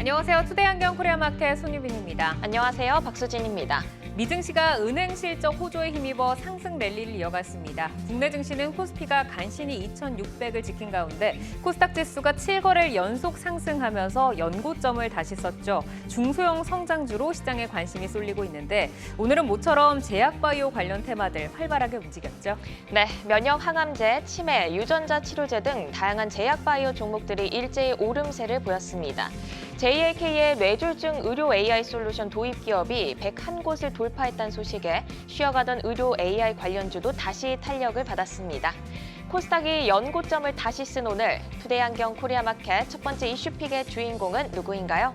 안녕하세요. 투데이안경 코리아마켓 손유빈입니다. 안녕하세요. 박수진입니다. 미증 시가 은행 실적 호조에 힘입어 상승 랠리를 이어갔습니다. 국내 증시는 코스피가 간신히 2,600을 지킨 가운데 코스닥 지수가 7거래일 연속 상승하면서 연고점을 다시 썼죠. 중소형 성장주로 시장에 관심이 쏠리고 있는데 오늘은 모처럼 제약바이오 관련 테마들 활발하게 움직였죠. 네, 면역 항암제, 치매, 유전자 치료제 등 다양한 제약바이오 종목들이 일제히 오름세를 보였습니다. JAK의 뇌졸중 의료 AI 솔루션 도입 기업이 101곳을 돌파했다는 소식에 쉬어가던 의료 AI 관련주도 다시 탄력을 받았습니다. 코스닥이 연고점을 다시 쓴 오늘 투데이안경 코리아마켓 첫 번째 이슈픽의 주인공은 누구인가요?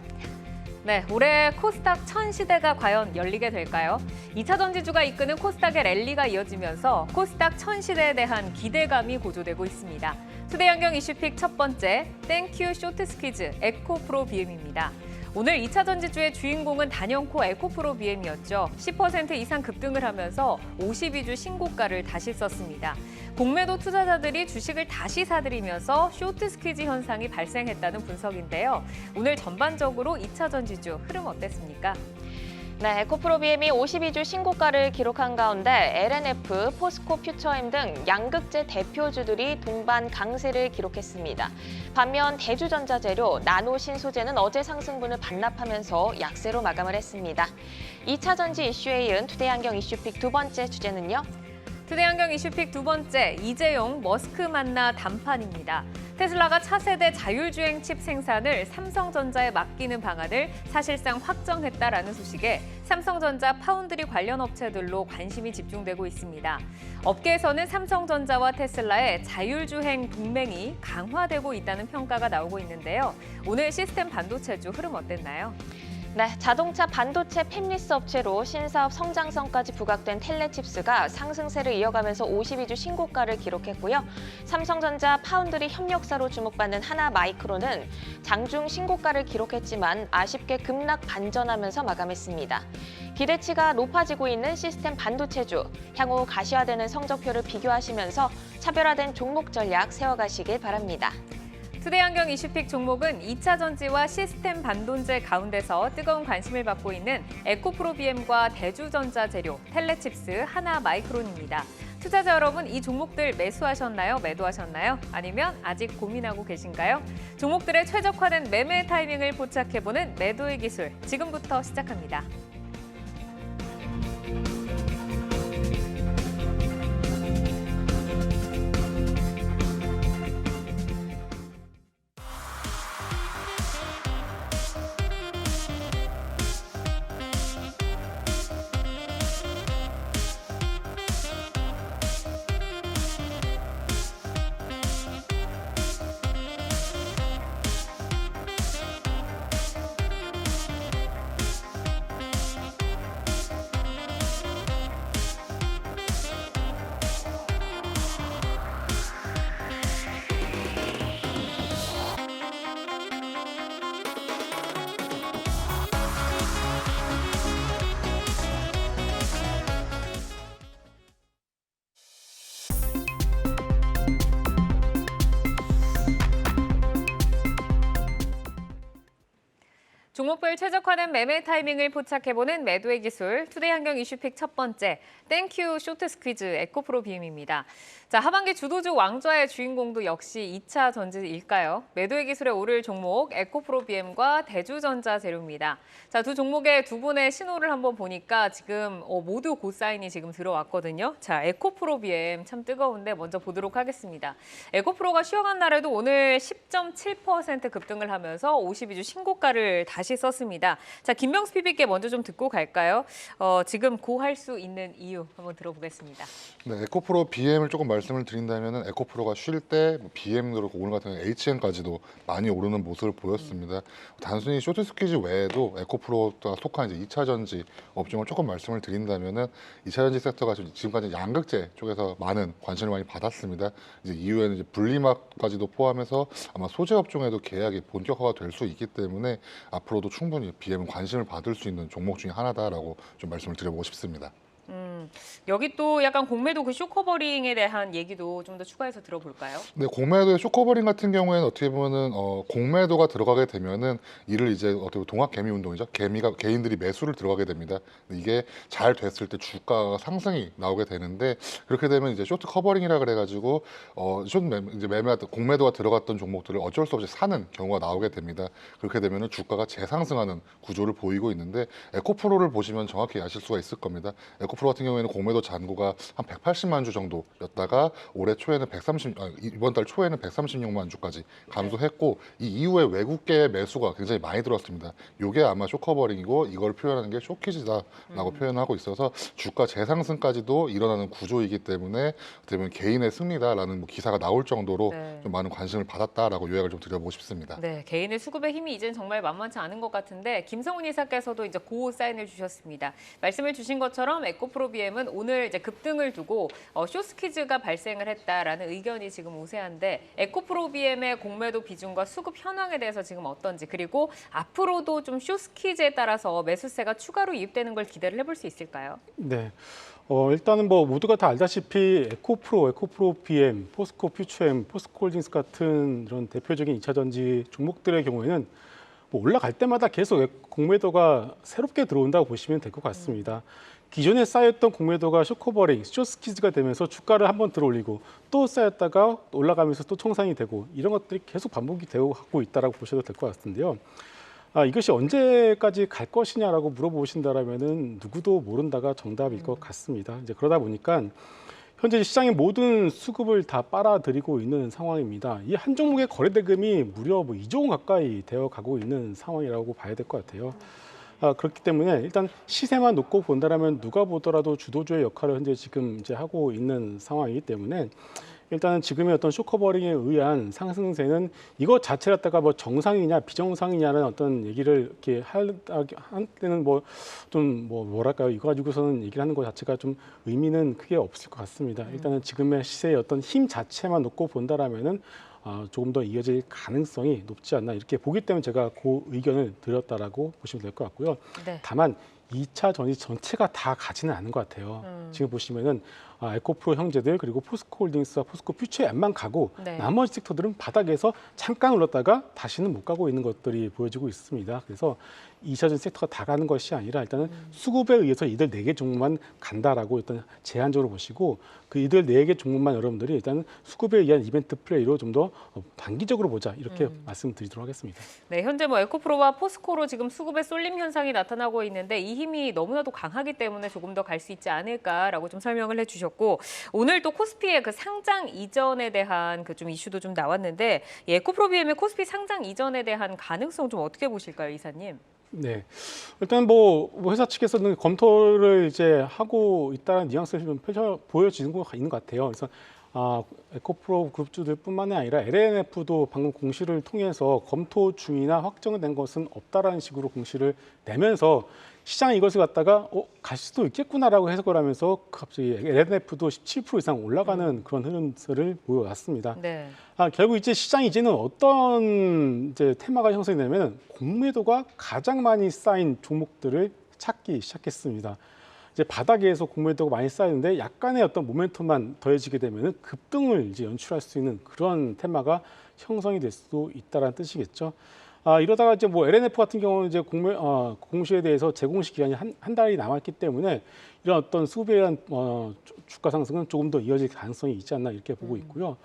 네, 올해 코스닥 1000시대가 과연 열리게 될까요? 2차 전지주가 이끄는 코스닥의 랠리가 이어지면서 코스닥 1000시대에 대한 기대감이 고조되고 있습니다. 투데이안경 이슈픽 첫 번째, 땡큐 쇼트 스퀴즈 에코프로 BM입니다. 오늘 2차 전지주의 주인공은 단연코 에코프로 BM이었죠. 10% 이상 급등을 하면서 52주 신고가를 다시 썼습니다. 공매도 투자자들이 주식을 다시 사들이면서 쇼트 스퀴즈 현상이 발생했다는 분석인데요. 오늘 전반적으로 2차 전지주 흐름 어땠습니까? 네, 에코프로 BM이 52주 신고가를 기록한 가운데 LNF, 포스코 퓨처엠 등 양극재 대표주들이 동반 강세를 기록했습니다. 반면 대주전자재료, 나노 신소재는 어제 상승분을 반납하면서 약세로 마감을 했습니다. 2차 전지 이슈에 이은 투데이안경 이슈픽 두 번째 주제는요? 투데이안경 이슈픽 두 번째, 이재용 머스크 만나 담판입니다. 테슬라가 차세대 자율주행 칩 생산을 삼성전자에 맡기는 방안을 사실상 확정했다라는 소식에 삼성전자 파운드리 관련 업체들로 관심이 집중되고 있습니다. 업계에서는 삼성전자와 테슬라의 자율주행 동맹이 강화되고 있다는 평가가 나오고 있는데요. 오늘 시스템 반도체주 흐름 어땠나요? 네, 자동차 반도체 팹리스 업체로 신사업 성장성까지 부각된 텔레칩스가 상승세를 이어가면서 52주 신고가를 기록했고요. 삼성전자 파운드리 협력사로 주목받는 하나마이크론은 장중 신고가를 기록했지만 아쉽게 급락 반전하면서 마감했습니다. 기대치가 높아지고 있는 시스템 반도체주, 향후 가시화되는 성적표를 비교하시면서 차별화된 종목 전략 세워가시길 바랍니다. 투데이안경 이슈픽 종목은 2차 전지와 시스템 반도체 가운데서 뜨거운 관심을 받고 있는 에코프로 BM과 대주전자 재료, 텔레칩스, 하나마이크론입니다. 투자자 여러분, 이 종목들 매수하셨나요? 매도하셨나요? 아니면 아직 고민하고 계신가요? 종목들의 최적화된 매매 타이밍을 포착해보는 매도의 기술, 지금부터 시작합니다. 종목별 최적화된 매매 타이밍을 포착해보는 매도의 기술, 투데이안경 이슈픽 첫 번째, 땡큐 쇼트 스퀴즈 에코프로 BM입니다. 자, 하반기 주도주 왕좌의 주인공도 역시 2차 전지일까요? 매도의 기술에 오를 종목 에코프로 BM과 대주전자 재료입니다. 자, 두 종목의 두 분의 신호를 한번 보니까 지금 모두 고사인이 지금 들어왔거든요. 자, 에코프로 BM 참 뜨거운데 먼저 보도록 하겠습니다. 에코프로가 쉬어간 날에도 오늘 10.7% 급등을 하면서 52주 신고가를 다시 썼습니다. 자, 김명수 PB께 먼저 좀 듣고 갈까요? 지금 고할 수 있는 이유 한번 들어보겠습니다. 네, 에코프로 BM을 조금 말씀을 드린다면 에코프로가 쉴 때 BM도 그렇고 오늘 같은 경우는 HN까지도 많이 오르는 모습을 보였습니다. 단순히 쇼트 스퀴즈 외에도 에코프로가 속한 이제 2차 전지 업종을 조금 말씀을 드린다면은 2차 전지 섹터가 지금까지 양극재 쪽에서 많은 관심을 많이 받았습니다. 이제 이후에는 이제 분리막까지도 포함해서 아마 소재 업종에도 계약이 본격화가 될 수 있기 때문에 앞으로도 충분히 BM은 관심을 받을 수 있는 종목 중에 하나다라고 좀 말씀을 드려보고 싶습니다. 여기 또 약간 공매도 그 쇼커버링에 대한 얘기도 좀 더 추가해서 들어볼까요? 네, 공매도의 쇼커버링 같은 경우에는 어떻게 보면은 공매도가 들어가게 되면은 이를 이제 어떻게 보면 동학 개미 운동이죠. 개인들이 매수를 들어가게 됩니다. 이게 잘 됐을 때 주가가 상승이 나오게 되는데 그렇게 되면 이제 쇼트 커버링이라 그래가지고 이제 공매도가 들어갔던 종목들을 어쩔 수 없이 사는 경우가 나오게 됩니다. 그렇게 되면은 주가가 재상승하는 구조를 보이고 있는데 에코프로를 보시면 정확히 아실 수가 있을 겁니다. 에코프로 같은 경우에는 공매도 잔고가 한 180만 주 정도였다가 올해 초에는 이번 달 초에는 136만 주까지 감소했고 이 이후에 외국계 매수가 굉장히 많이 들어왔습니다. 이게 아마 쇼커버링이고 이걸 표현하는 게 쇼키즈다라고 표현하고 있어서 주가 재상승까지도 일어나는 구조이기 때문에 어떻게 보면 개인의 승리다라는 뭐 기사가 나올 정도로 네. 좀 많은 관심을 받았다라고 요약을 좀 드려보고 싶습니다. 네, 개인의 수급의 힘이 이제는 정말 만만치 않은 것 같은데 김성훈 이사께서도 이제 고 사인을 주셨습니다. 말씀을 주신 것처럼 에코프로 BM은 오늘 이제 급등을 두고 쇼스퀴즈가 발생을 했다라는 의견이 지금 우세한데 에코프로 BM의 공매도 비중과 수급 현황에 대해서 지금 어떤지 그리고 앞으로도 좀 쇼스퀴즈에 따라서 매수세가 추가로 유입되는 걸 기대를 해볼 수 있을까요? 네. 일단은 뭐 모두가 다 알다시피 에코프로 BM, 포스코 퓨처엠, 포스코홀딩스 같은 이런 대표적인 2차 전지 종목들의 경우에는 뭐 올라갈 때마다 계속 공매도가 새롭게 들어온다고 보시면 될 것 같습니다. 기존에 쌓였던 공매도가 쇼커버링, 쇼스퀴즈가 되면서 주가를 한번 들어올리고 또 쌓였다가 올라가면서 또 청산이 되고 이런 것들이 계속 반복이 되어 갖고 있다라고 보셔도 될 것 같은데요. 이것이 언제까지 갈 것이냐라고 물어보신다라면은 누구도 모른다가 정답일 것 같습니다. 이제 그러다 보니까 현재 시장의 모든 수급을 다 빨아들이고 있는 상황입니다. 이 한 종목의 거래 대금이 무려 2조 원 가까이 되어 가고 있는 상황이라고 봐야 될 것 같아요. 그렇기 때문에 일단 시세만 놓고 본다라면 누가 보더라도 주도주의 역할을 현재 지금 이제 하고 있는 상황이기 때문에 일단은 지금의 어떤 쇼커버링에 의한 상승세는 이것 자체를 갖다가 뭐 정상이냐 비정상이냐는 어떤 얘기를 이렇게 할 때는 뭐랄까요 이거 가지고서는 얘기를 하는 것 자체가 좀 의미는 크게 없을 것 같습니다. 일단은 지금의 시세의 어떤 힘 자체만 놓고 본다라면은 조금 더 이어질 가능성이 높지 않나 이렇게 보기 때문에 제가 그 의견을 드렸다라고 보시면 될 것 같고요. 네. 다만 2차 전지 전체가 다 가지는 않은 것 같아요. 지금 보시면은 에코프로 형제들 그리고 포스코홀딩스와 포스코 퓨처엠만 가고 네. 나머지 섹터들은 바닥에서 잠깐 올랐다가 다시는 못 가고 있는 것들이 보여지고 있습니다. 그래서 2차 전지 섹터가 다 가는 것이 아니라 일단은 수급에 의해서 이들 4개 종목만 간다라고 일단 제한적으로 보시고 그 이들 4개 종목만 여러분들이 일단 수급에 의한 이벤트 플레이로 좀 더 단기적으로 보자 이렇게 말씀드리도록 하겠습니다. 네, 현재 뭐 에코프로와 포스코로 지금 수급의 쏠림 현상이 나타나고 있는데 이 힘이 너무나도 강하기 때문에 조금 더 갈 수 있지 않을까라고 좀 설명을 해주셨고 오늘 또 코스피의 그 상장 이전에 대한 그 좀 이슈도 좀 나왔는데 이 에코프로 BM의 코스피 상장 이전에 대한 가능성 좀 어떻게 보실까요, 이사님? 네, 일단 뭐 회사 측에서는 검토를 이제 하고 있다는 뉘앙스를 좀 보여지는 것 있는 것 같아요. 그래서 에코프로 그룹주들뿐만이 아니라 LNF도 방금 공시를 통해서 검토 중이나 확정된 것은 없다라는 식으로 공시를 내면서 시장이 이것을 갖다가 갈 수도 있겠구나라고 해석을 하면서 갑자기 LNF도 17% 이상 올라가는 그런 흐름을 보여왔습니다. 네. 결국 이제 시장이 이제는 어떤 이제 테마가 형성이 되면 공매도가 가장 많이 쌓인 종목들을 찾기 시작했습니다. 이제 바닥에서 공매도가 많이 쌓이는데 약간의 어떤 모멘텀만 더해지게 되면 급등을 이제 연출할 수 있는 그런 테마가 형성이 될 수도 있다라는 뜻이겠죠. 이러다가 이제 뭐 LNF 같은 경우는 이제 공시에 대해서 재공시 기간이 한 달이 남았기 때문에 이런 어떤 수급에 의한 주가 상승은 조금 더 이어질 가능성이 있지 않나 이렇게 보고 있고요.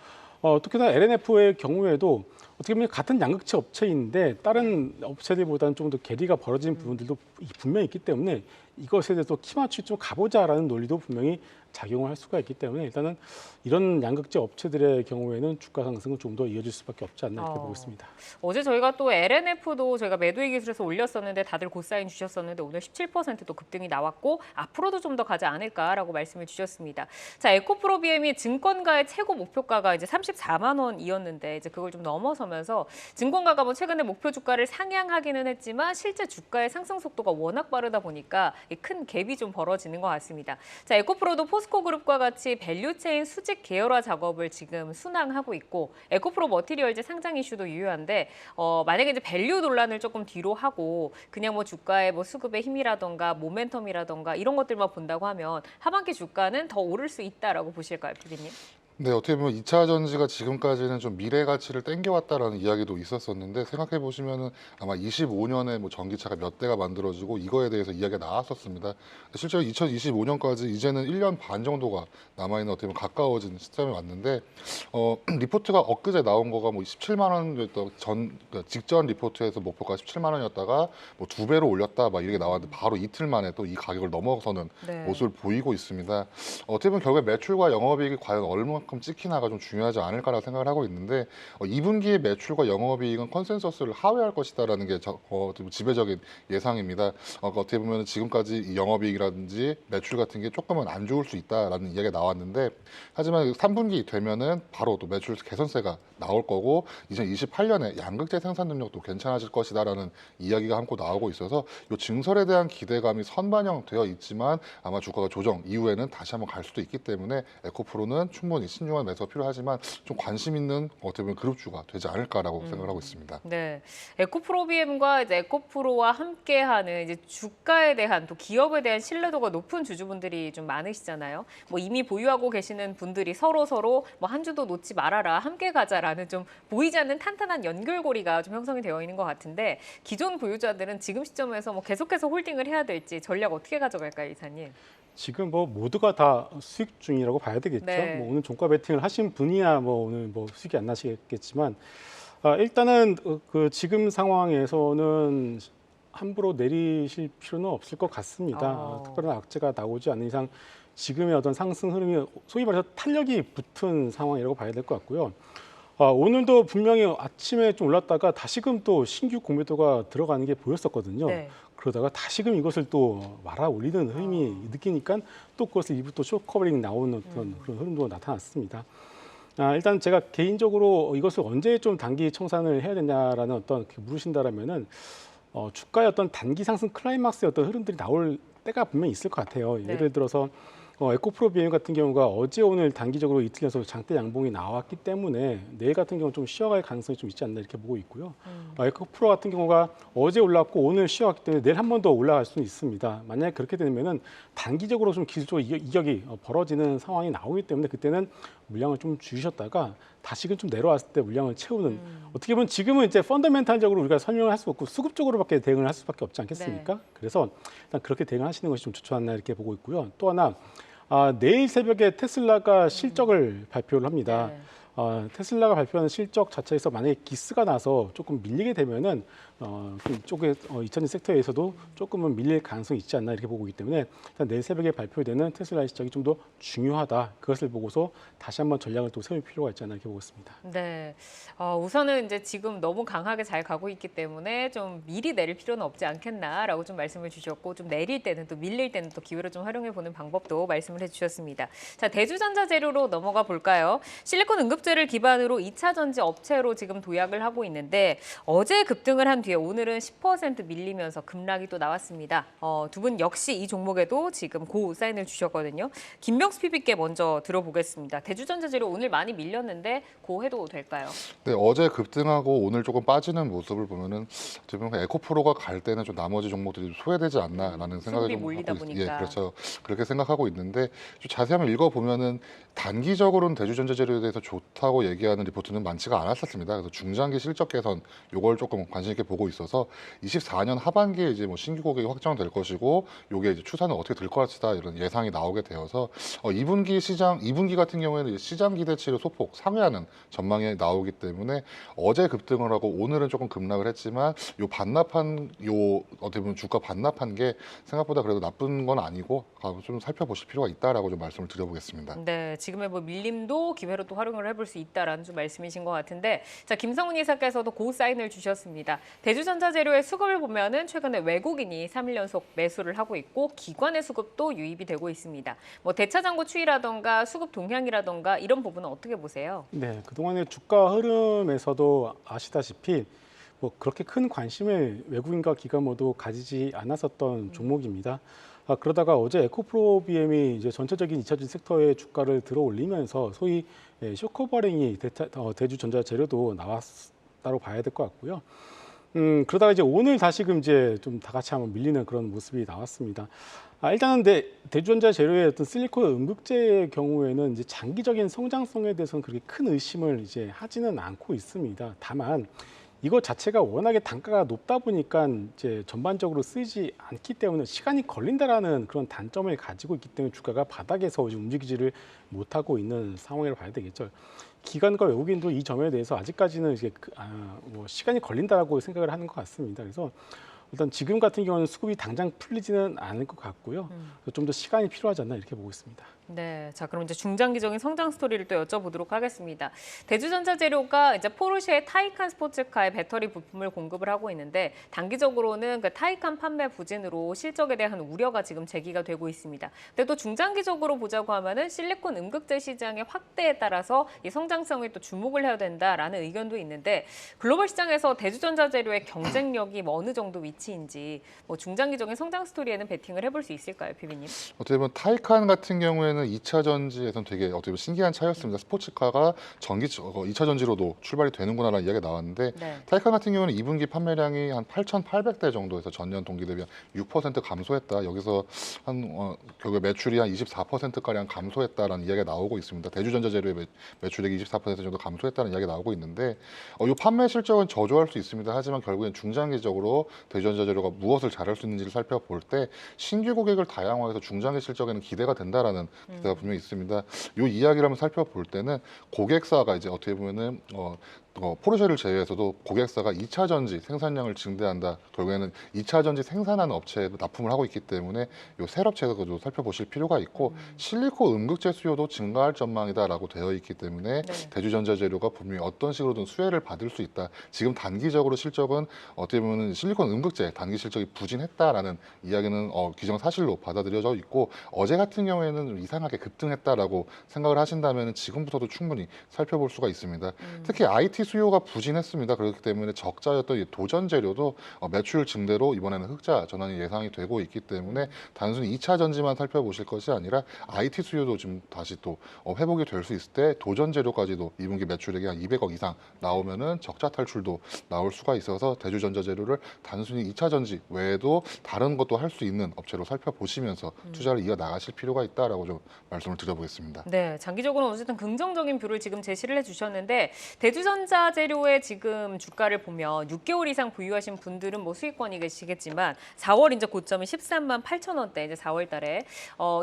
특히나 LNF의 경우에도 어떻게 보면 같은 양극재 업체인데 다른 업체들보다는 좀 더 괴리가 벌어진 부분들도 분명히 있기 때문에 이것에 대해서 키 맞추기 좀 가보자라는 논리도 분명히 작용을 할 수가 있기 때문에 일단은 이런 양극재 업체들의 경우에는 주가 상승은 좀 더 이어질 수밖에 없지 않나 이렇게 보고 있습니다. 어제 저희가 또 LNF도 저희가 매도의 기술에서 올렸었는데 다들 고사인 주셨었는데 오늘 17%또 급등이 나왔고 앞으로도 좀 더 가지 않을까라고 말씀을 주셨습니다. 자, 에코프로 BM이 증권가의 최고 목표가가 이제 34만 원이었는데 이제 그걸 좀 넘어서 올라서면서 증권가가 뭐 최근에 목표 주가를 상향하기는 했지만 실제 주가의 상승 속도가 워낙 빠르다 보니까 이 큰 갭이 좀 벌어지는 것 같습니다. 자, 에코프로도 포스코그룹과 같이 밸류체인 수직 계열화 작업을 지금 순항하고 있고 에코프로 머티리얼즈 상장 이슈도 유효한데 만약에 이제 밸류 논란을 조금 뒤로 하고 그냥 뭐 주가의 뭐 수급의 힘이라던가 모멘텀이라던가 이런 것들만 본다고 하면 하반기 주가는 더 오를 수 있다라고 보실까요, PD님? 네, 어떻게 보면 2차 전지가 지금까지는 좀 미래 가치를 땡겨왔다라는 이야기도 있었었는데 생각해 보시면은 아마 25년에 뭐 전기차가 몇 대가 만들어지고 이거에 대해서 이야기가 나왔었습니다. 실제로 2025년까지 이제는 1년 반 정도가 남아있는 어떻게 보면 가까워진 시점에 왔는데 리포트가 엊그제 나온 거가 뭐 17만 원이었던 그러니까 직전 리포트에서 목표가 17만 원이었다가 뭐 2배로 올렸다 막 이렇게 나왔는데 바로 이틀 만에 또 이 가격을 넘어서는 네. 모습을 보이고 있습니다. 어떻게 보면 결국에 매출과 영업이익이 과연 얼마만큼 찍히나가 좀 중요하지 않을까라고 생각을 하고 있는데 2분기의 매출과 영업이익은 컨센서스를 하회할 것이다라는 게 지배적인 예상입니다. 어떻게 보면 지금까지 이 영업이익이라든지 매출 같은 게 조금은 안 좋을 수 있다라는 이야기가 나왔는데 하지만 3분기 되면은 바로 또 매출 개선세가 나올 거고 2028년에 양극재 생산 능력도 괜찮아질 것이다라는 이야기가 함께 나오고 있어서 이 증설에 대한 기대감이 선반영되어 있지만 아마 주가가 조정 이후에는 다시 한번 갈 수도 있기 때문에 에코프로는 충분히 신중한 매수가 필요하지만 좀 관심 있는 어떻게 보면 그룹주가 되지 않을까라고 생각을 하고 있습니다. 네, 에코프로비엠과 이제 에코프로와 함께하는 이제 주가에 대한 또 기업에 대한 신뢰도가 높은 주주분들이 좀 많으시잖아요. 뭐 이미 보유하고 계시는 분들이 서로 뭐 한 주도 놓지 말아라, 함께 가자라는 좀 보이지 않는 탄탄한 연결고리가 좀 형성이 되어 있는 것 같은데 기존 보유자들은 지금 시점에서 뭐 계속해서 홀딩을 해야 될지 전략 어떻게 가져갈까요, 이사님? 지금 뭐 모두가 다 수익 중이라고 봐야 되겠죠. 네. 뭐 오늘 종가 베팅을 하신 분이야 뭐 오늘 뭐 수익이 안 나시겠지만 일단은 그 지금 상황에서는 함부로 내리실 필요는 없을 것 같습니다. 특별한 악재가 나오지 않는 이상 지금의 어떤 상승 흐름이 소위 말해서 탄력이 붙은 상황이라고 봐야 될 것 같고요. 오늘도 분명히 아침에 좀 올랐다가 다시금 또 신규 공매도가 들어가는 게 보였었거든요. 네. 그러다가 다시금 이것을 또 말아 올리는 흐름이 느끼니까 또 그것을 일부 또 쇼커버링 나오는 어떤 그런 흐름도 나타났습니다. 일단 제가 개인적으로 이것을 언제 좀 단기 청산을 해야 되냐라는 어떤 물으신다라면은 주가의 어떤 단기 상승 클라이막스의 어떤 흐름들이 나올 때가 분명히 있을 것 같아요. 네. 예를 들어서 에코프로 비엠 같은 경우가 어제 오늘 단기적으로 이틀 연속 장대 양봉이 나왔기 때문에 내일 같은 경우는 좀 쉬어갈 가능성이 좀 있지 않나 이렇게 보고 있고요. 에코프로 같은 경우가 어제 올랐고 오늘 쉬어갔기 때문에 내일 한 번 더 올라갈 수는 있습니다. 만약에 그렇게 되면은 단기적으로 좀 기술적으로 이격이 벌어지는 상황이 나오기 때문에 그때는 물량을 좀 줄이셨다가 다시금 좀 내려왔을 때 물량을 채우는 어떻게 보면 지금은 이제 펀더멘탈적으로 우리가 설명을 할 수 없고 수급적으로밖에 대응을 할 수밖에 없지 않겠습니까? 네. 그래서 일단 그렇게 대응하시는 것이 좀 좋지 않나 이렇게 보고 있고요. 또 하나 내일 새벽에 테슬라가 실적을 발표를 합니다. 네. 테슬라가 발표하는 실적 자체에서 만약에 기스가 나서 조금 밀리게 되면은 이쪽에 2000년 섹터에서도 조금은 밀릴 가능성이 있지 않나 이렇게 보고 있기 때문에 일단 내일 새벽에 발표되는 테슬라의 실적이 좀 더 중요하다. 그것을 보고서 다시 한번 전략을 또 세울 필요가 있지 않나 이렇게 보고 있습니다. 네, 우선은 이제 지금 너무 강하게 잘 가고 있기 때문에 좀 미리 내릴 필요는 없지 않겠나라고 좀 말씀을 주셨고 좀 내릴 때는 또 밀릴 때는 또 기회를 좀 활용해 보는 방법도 말씀을 해주셨습니다. 자, 대주전자 재료로 넘어가 볼까요? 실리콘 응급제를 기반으로 2차 전지 업체로 지금 도약을 하고 있는데 어제 급등을 한 뒤에 오늘은 10% 밀리면서 급락이 또 나왔습니다. 두 분 역시 이 종목에도 지금 고 사인을 주셨거든요. 김명수 PB께 먼저 들어보겠습니다. 대주전자 재료 오늘 많이 밀렸는데 고 해도 될까요? 네, 어제 급등하고 오늘 조금 빠지는 모습을 보면은 어떻게 보면 에코프로가 갈 때는 좀 나머지 종목들이 좀 소외되지 않나라는 생각을 수급이 좀 몰리다 하고 보니까. 예, 그렇죠. 그렇게 생각하고 있는데 좀 자세히 한번 읽어보면은 단기적으로는 대주전자 재료에 대해서 좋다고 얘기하는 리포트는 많지가 않았었습니다. 그래서 중장기 실적 개선 요걸 조금 관심 있게 보고 있어서 24년 하반기에 이제 뭐 신규 고객이 확정될 것이고 요게 이제 추산은 어떻게 될 것이다 이런 예상이 나오게 되어서 2분기 같은 경우에는 이제 시장 기대치를 소폭 상회하는 전망이 나오기 때문에 어제 급등을 하고 오늘은 조금 급락을 했지만 요 어떻게 보면 주가 반납한 게 생각보다 그래도 나쁜 건 아니고 좀 살펴보실 필요가 있다라고 좀 말씀을 드려보겠습니다. 네, 지금의 뭐 밀림도 기회로 또 활용을 해볼 살펴볼 수 있다라는 좀 말씀이신 것 같은데, 자, 김성훈 이사께서도 고 사인을 주셨습니다. 대주전자재료의 수급을 보면은 최근에 외국인이 3일 연속 매수를 하고 있고 기관의 수급도 유입이 되고 있습니다. 뭐 대차장고 추이라던가 수급 동향이라던가 이런 부분은 어떻게 보세요? 네, 그동안의 주가 흐름에서도 아시다시피 뭐 그렇게 큰 관심을 외국인과 기관 모두 가지지 않았었던 종목입니다. 그러다가 어제 에코프로 BM이 이제 전체적인 2차전지 섹터의 주가를 들어 올리면서 소위 쇼커버링이 대주전자 재료도 나왔다고 봐야 될 것 같고요. 그러다가 이제 오늘 다시금 이제 좀 다 같이 한번 밀리는 그런 모습이 나왔습니다. 일단은 대주전자 재료의 어떤 실리콘 음극재의 경우에는 이제 장기적인 성장성에 대해서는 그렇게 큰 의심을 이제 하지는 않고 있습니다. 다만 이거 자체가 워낙에 단가가 높다 보니까 이제 전반적으로 쓰이지 않기 때문에 시간이 걸린다라는 그런 단점을 가지고 있기 때문에 주가가 바닥에서 지금 움직이지를 못하고 있는 상황이라고 봐야 되겠죠. 기관과 외국인도 이 점에 대해서 아직까지는 이제 뭐 시간이 걸린다라고 생각을 하는 것 같습니다. 그래서 일단 지금 같은 경우는 수급이 당장 풀리지는 않을 것 같고요. 좀 더 시간이 필요하지 않나 이렇게 보고 있습니다. 네, 자 그럼 이제 중장기적인 성장 스토리를 또 여쭤보도록 하겠습니다. 대주전자 재료가 이제 포르쉐의 타이칸 스포츠카의 배터리 부품을 공급을 하고 있는데 단기적으로는 그 타이칸 판매 부진으로 실적에 대한 우려가 지금 제기가 되고 있습니다. 근데 또 중장기적으로 보자고 하면은 실리콘 음극재 시장의 확대에 따라서 이 성장성에 또 주목을 해야 된다라는 의견도 있는데 글로벌 시장에서 대주전자 재료의 경쟁력이 뭐 어느 정도 위치인지 뭐 중장기적인 성장 스토리에는 베팅을 해볼 수 있을까요, 피비님? 어떻게 보면 타이칸 같은 경우에는 2차 전지에서는 되게 어떻게 보면 신기한 차이였습니다. 스포츠카가 2차 전지로도 출발이 되는구나라는 이야기가 나왔는데 네. 타이칸 같은 경우는 2분기 판매량이 한 8,800대 정도에서 전년 동기 대비 6% 감소했다. 여기서 결국 매출이 한 24%가량 감소했다라는 이야기가 나오고 있습니다. 대주전자 재료의 매출액이 24% 정도 감소했다는 이야기가 나오고 있는데 이 판매 실적은 저조할 수 있습니다. 하지만 결국엔 중장기적으로 대주전자 재료가 무엇을 잘할 수 있는지를 살펴볼 때 신규 고객을 다양화해서 중장기 실적에는 기대가 된다라는 기대가 분명히 있습니다. 이 이야기를 한번 살펴볼 때는 고객사가 이제 어떻게 보면은 포르쉐를 제외해서도 고객사가 2차 전지 생산량을 증대한다. 결국에는 2차 전지 생산하는 업체에 납품을 하고 있기 때문에 이 셀업체도 살펴보실 필요가 있고 실리콘 음극재 수요도 증가할 전망이다라고 되어 있기 때문에 네. 대주전자 재료가 분명히 어떤 식으로든 수혜를 받을 수 있다. 지금 단기적으로 실적은 어떻게 보면 실리콘 음극재 단기 실적이 부진했다라는 이야기는 기정사실로 받아들여져 있고 어제 같은 경우에는 좀 이상하게 급등했다라고 생각을 하신다면 지금부터도 충분히 살펴볼 수가 있습니다. 특히 IT 수요가 부진했습니다. 그렇기 때문에 적자였던 이 도전 재료도 매출 증대로 이번에는 흑자 전환이 예상이 되고 있기 때문에 단순히 2차 전지만 살펴보실 것이 아니라 IT 수요도 지금 다시 또 회복이 될 수 있을 때 도전 재료까지도 2분기 매출액이 한 200억 이상 나오면은 적자 탈출도 나올 수가 있어서 대주전자 재료를 단순히 2차 전지 외에도 다른 것도 할 수 있는 업체로 살펴보시면서 투자를 이어 나가실 필요가 있다라고 좀 말씀을 드려보겠습니다. 네, 장기적으로 어쨌든 긍정적인 뷰를 지금 제시를 해주셨는데 대주전자 재료의 지금 주가를 보면 6개월 이상 보유하신 분들은 뭐 수익권이 계시겠지만 4월 이제 고점이 13만 8천 원대 이제 4월 달에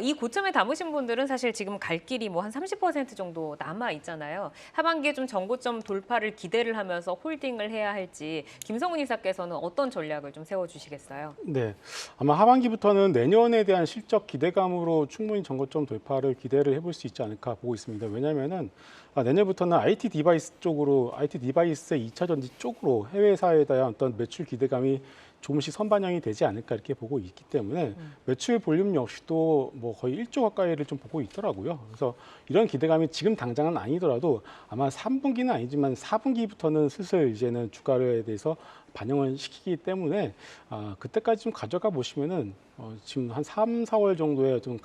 이 고점에 담으신 분들은 사실 지금 갈 길이 뭐 한 30% 정도 남아 있잖아요. 하반기에 좀 전고점 돌파를 기대를 하면서 홀딩을 해야 할지 김성훈 이사께서는 어떤 전략을 좀 세워주시겠어요? 네, 아마 하반기부터는 내년에 대한 실적 기대감으로 충분히 전고점 돌파를 기대를 해볼 수 있지 않을까 보고 있습니다. 왜냐하면은 내년부터는 IT 디바이스 쪽으로 IT 디바이스의 2차 전지 쪽으로 해외사에 대한 어떤 매출 기대감이 조금씩 선반영이 되지 않을까 이렇게 보고 있기 때문에 매출 볼륨 역시도 뭐 거의 1조 가까이를 좀 보고 있더라고요. 그래서 이런 기대감이 지금 당장은 아니더라도 아마 3분기는 아니지만 4분기부터는 슬슬 이제는 주가에 대해서 반영을 시키기 때문에 그때까지 좀 가져가 보시면은 지금 한 3, 4월 정도에 좀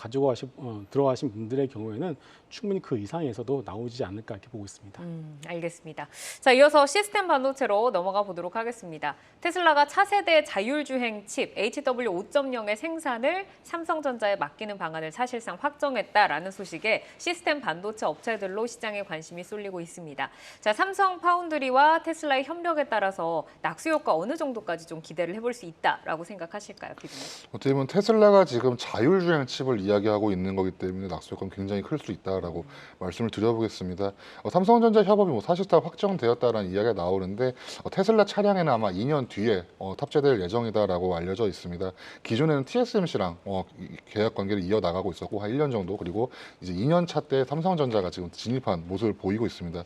들어가신 분들의 경우에는 충분히 그 이상에서도 나오지 않을까 이렇게 보고 있습니다. 알겠습니다. 자, 이어서 시스템 반도체로 넘어가 보도록 하겠습니다. 테슬라가 차세대 자율주행 칩 HW5.0의 생산을 삼성전자에 맡기는 방안을 사실상 확정했다라는 소식에 시스템 반도체 업체들로 시장에 관심이 쏠리고 있습니다. 자, 삼성 파운드리와 테슬라의 협력에 따라서 낙수 효과 어느 정도까지 좀 기대를 해볼 수 있다라고 생각하실까요, 피디님? 어떻게 보면 테슬라가 지금 자율주행 칩을 이야기하고 있는 거기 때문에 낙수 효과는 굉장히 클 수 있다라고 말씀을 드려보겠습니다. 삼성전자 협업이 뭐 사실상 확정되었다라는 이야기가 나오는데 테슬라 차량에는 아마 2년 뒤에 탑재될 탑재될 예정이다라고 알려져 있습니다. 기존에는 TSMC랑 계약 관계를 이어나가고 있었고 한 1년 정도, 그리고 이제 2년 차 때 삼성전자가 지금 진입한 모습을 보이고 있습니다.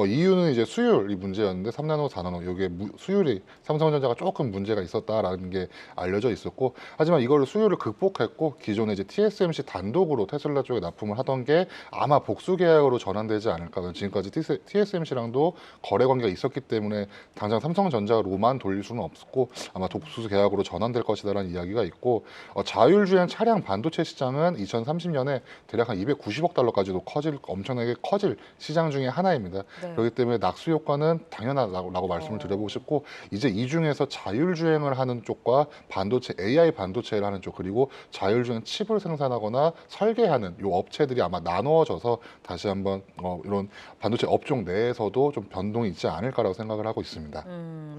이유는 이제 수율이 문제였는데 3나노, 4나노 이게 수율이 삼성전자가 조금 문제가 있었다라는 게 알려져 있었고, 하지만 이거를 수율을 극복했고 기존에 이제 TSMC 단독으로 테슬라 쪽에 납품을 하던 게 아마 복수 계약으로 전환되지 않을까. 지금까지 TSMC랑도 거래 관계가 있었기 때문에 당장 삼성전자로만 돌릴 수는 없었고 아마 복수 계약으로 전환될 것이다라는 이야기가 있고, 자율주행 차량 반도체 시장은 2030년에 대략 한 290억 달러까지도 엄청나게 커질 시장 중에 하나입니다. 네. 그렇기 때문에 낙수 효과는 당연하다고 말씀을 드려보고 싶고, 이제 이 중에서 자율주행을 하는 쪽과 반도체, AI 반도체를 하는 쪽, 그리고 자율주행 칩을 생산하거나 설계하는 이 업체들이 아마 나누어져서 다시 한번 이런 반도체 업종 내에서도 좀 변동이 있지 않을까라고 생각을 하고 있습니다.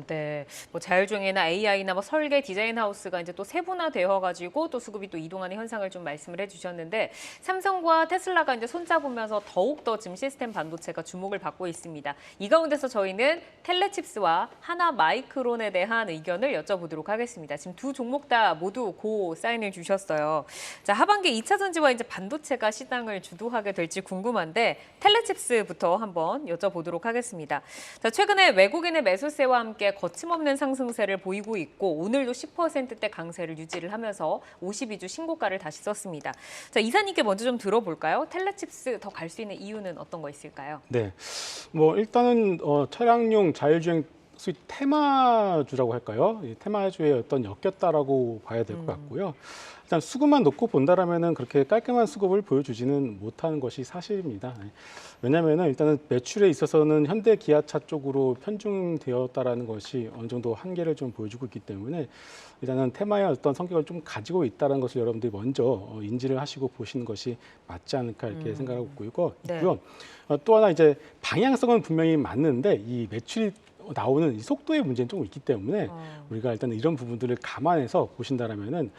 네. 뭐 자율주행이나 AI나 뭐 설계, 디자인 하우스가 이제 또 세분화되어 가지고 또 수급이 또 이동하는 현상을 좀 말씀을 해주셨는데, 삼성과 테슬라가 이제 손잡으면서 더욱 더 지금 시스템 반도체가 주목을 받고 있습니다. 이 가운데서 저희는 텔레칩스와 하나 마이크론에 대한 의견을 여쭤보도록 하겠습니다. 지금 두 종목 다 모두 고 사인을 주셨어요. 자, 하반기 2차 전지와 이제 반도체가 시장을 주도하게 될지 궁금한데 텔레칩스부터 한번 여쭤보도록 하겠습니다. 자, 최근에 외국인의 매수세와 함께 거침없는 상승세를 보이고 있고 오늘도 10%대 강세를 유지를 하면서 52주 신고가를 다시 썼습니다. 자, 이사님께 먼저 좀 들어볼까요? 텔레칩스 더 갈 수 있는 이유는 어떤 거 있을까요? 네, 뭐 일단은 차량용 자율주행 소위 테마주라고 할까요? 이 테마주의 어떤 엮였다라고 봐야 될 것 같고요. 일단 수급만 놓고 본다라면은 그렇게 깔끔한 수급을 보여주지는 못하는 것이 사실입니다. 왜냐하면은 일단은 매출에 있어서는 현대 기아차 쪽으로 편중되었다라는 것이 어느 정도 한계를 좀 보여주고 있기 때문에 일단은 테마의 어떤 성격을 좀 가지고 있다는 것을 여러분들이 먼저 인지를 하시고 보시는 것이 맞지 않을까 이렇게 생각하고 있고요. 네. 또 하나 이제 방향성은 분명히 맞는데 이 매출이 나오는 이 속도의 문제는 조금 있기 때문에 우리가 일단 이런 부분들을 감안해서 보신다라면은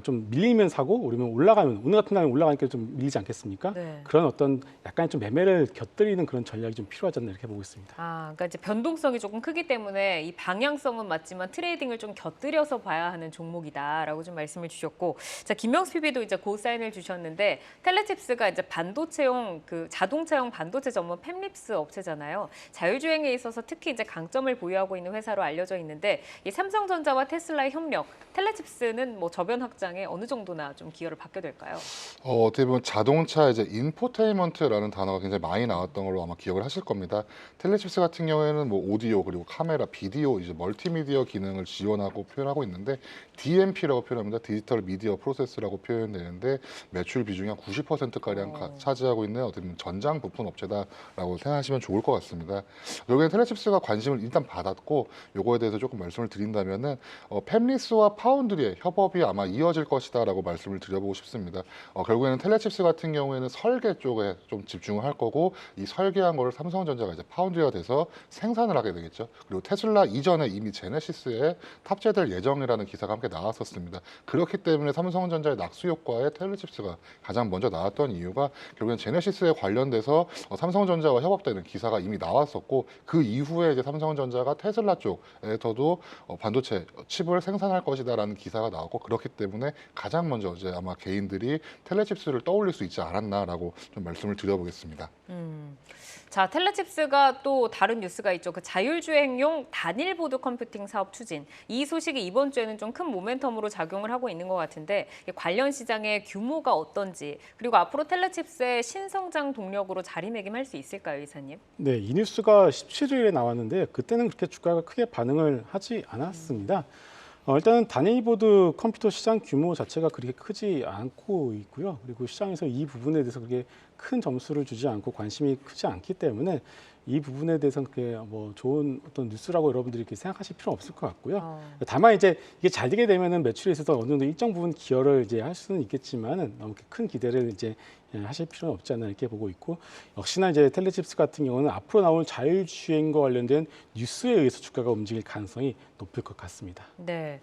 좀 밀리면 사고 오르면 올라가면, 오늘 같은 날은 올라가니까 좀 밀리지 않겠습니까? 네. 그런 어떤 약간 좀 매매를 곁들이는 그런 전략이 좀 필요하지 않나 이렇게 보고 있습니다. 그러니까 이제 변동성이 조금 크기 때문에 이 방향성은 맞지만 트레이딩을 좀 곁들여서 봐야 하는 종목이다라고 좀 말씀을 주셨고, 자, 김명수 PB도 이제 고 사인을 주셨는데 텔레칩스가 이제 반도체용 자동차용 반도체 전문 팹립스 업체잖아요. 자율주행에 있어서 특히 이제 강점을 보유하고 있는 회사로 알려져 있는데 이 삼성전자와 테슬라의 협력, 텔레칩스는 뭐 저변 확장에 어느 정도나 좀 기여를 받게 될까요? 어떻게 보면 자동차 이제 인포테인먼트라는 단어가 굉장히 많이 나왔던 걸로 아마 기억을 하실 겁니다. 텔레칩스 같은 경우에는 뭐 오디오, 그리고 카메라, 비디오, 이제 멀티미디어 기능을 지원하고 표현하고 있는데 DMP라고 표현합니다. 디지털 미디어 프로세스라고 표현되는데 매출 비중이 한 90%가량 차지하고 있는 어떻게 보면 전장 부품 업체다라고 생각하시면 좋을 것 같습니다. 여기에 텔레칩스가 관심을 일단 받았고, 요거에 대해서 조금 말씀을 드린다면은 팹리스와 파운드리의 협업이 아마 이어질 것이다라고 말씀을 드려보고 싶습니다. 결국에는 텔레칩스 같은 경우에는 설계 쪽에 좀 집중을 할 거고, 이 설계한 거를 삼성전자가 이제 파운드리가 돼서 생산을 하게 되겠죠. 그리고 테슬라 이전에 이미 제네시스에 탑재될 예정이라는 기사가 함께 나왔었습니다. 그렇기 때문에 삼성전자의 낙수 효과에 텔레칩스가 가장 먼저 나왔던 이유가 결국엔 제네시스에 관련돼서 삼성전자와 협업되는 기사가 이미 나왔었고, 그 이후에 이제 삼성전자가 테슬라 쪽에서도 반도체 칩을 생산할 것이다라는 기사가 나왔고, 그렇기 때문에 가장 먼저 이제 아마 개인들이 텔레칩스를 떠올릴 수 있지 않았나라고 좀 말씀을 드려보겠습니다. 자, 텔레칩스가 또 다른 뉴스가 있죠. 그 자율주행용 단일 보드 컴퓨팅 사업 추진. 이 소식이 이번 주에는 좀 큰 모멘텀으로 작용을 하고 있는 것 같은데 관련 시장의 규모가 어떤지, 그리고 앞으로 텔레칩스의 신성장 동력으로 자리매김할 수 있을까요, 이사님? 네, 이 뉴스가 17일에 나왔는데 그때는 그렇게 주가가 크게 반응을 하지 않았습니다. 일단은 단일 보드 컴퓨터 시장 규모 자체가 그렇게 크지 않고 있고요. 그리고 시장에서 이 부분에 대해서 그렇게 큰 점수를 주지 않고 관심이 크지 않기 때문에 이 부분에 대해서는 그게 뭐 좋은 어떤 뉴스라고 여러분들이 이렇게 생각하실 필요는 없을 것 같고요. 다만 이제 이게 잘 되게 되면은 매출에 있어서 어느 정도 일정 부분 기여를 이제 할 수는 있겠지만은 너무 큰 기대를 이제 하실 필요는 없지 않나 이렇게 보고 있고, 역시나 이제 텔레칩스 같은 경우는 앞으로 나올 자율주행과 관련된 뉴스에 의해서 주가가 움직일 가능성이 높을 것 같습니다. 네,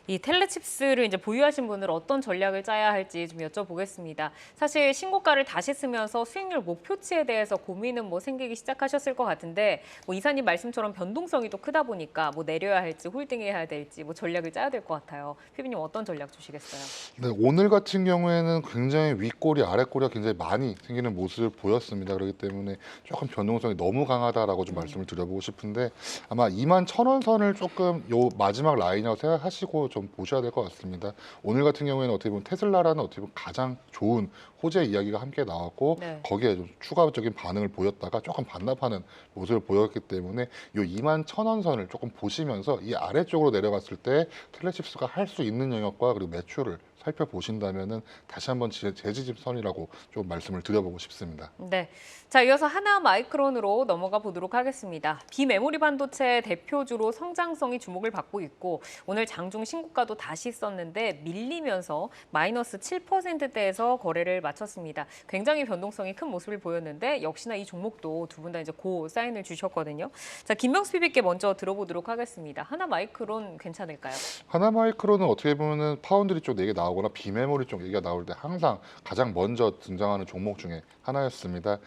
이 텔레칩스를 이제 보유하신 분들 어떤 전략을 짜야 할지 좀 여쭤보겠습니다. 사실 신고가를 다시 쓰면서 수익률 목표치에 대해서 고민은 뭐 생기기 시작하셨을 것 같은데, 뭐 이사님 말씀처럼 변동성이 또 크다 보니까 뭐 내려야 할지 홀딩해야 될지 뭐 전략을 짜야 될 것 같아요. 피비님 어떤 전략 주시겠어요? 네, 오늘 같은 경우에는 굉장히 윗꼬리, 아랫꼬리가 굉장히 많이 생기는 모습을 보였습니다. 그렇기 때문에 조금 변동성이 너무 강하다라고 좀 말씀을 드려보고 싶은데, 아마 21,000원 선을 조금 요 마지막 라인이라고 생각하시고 좀 보셔야 될 것 같습니다. 오늘 같은 경우에는 어떻게 보면 테슬라라는 어떻게 보면 가장 좋은 호재 이야기가 함께 나왔고, 네. 거기에 좀 추가적인 반응을 보였다가 조금 반납하는 모습을 보였기 때문에 요 21,000원 선을 조금 보시면서 이 아래쪽으로 내려갔을 때 텔레칩스가 할 수 있는 영역과 그리고 매출을 살펴보신다면은 다시 한번 재지집선이라고 좀 말씀을 드려보고 싶습니다. 네. 자, 이어서 하나마이크론으로 넘어가 보도록 하겠습니다. 비메모리 반도체 대표주로 성장성이 주목을 받고 있고, 오늘 장중 신고가도 다시 썼는데 밀리면서 마이너스 7%대에서 거래를 마쳤습니다. 굉장히 변동성이 큰 모습을 보였는데, 역시나 이 종목도 두 분 다 이제 고 사인을 주셨거든요. 자, 김명수 PB께 먼저 들어보도록 하겠습니다. 하나마이크론 괜찮을까요? 하나마이크론은 어떻게 보면은 파운드리 쪽 얘기 나오거나 비메모리 쪽 얘기가 나올 때 항상 가장 먼저 등장하는 종목 중에 하나였습니다.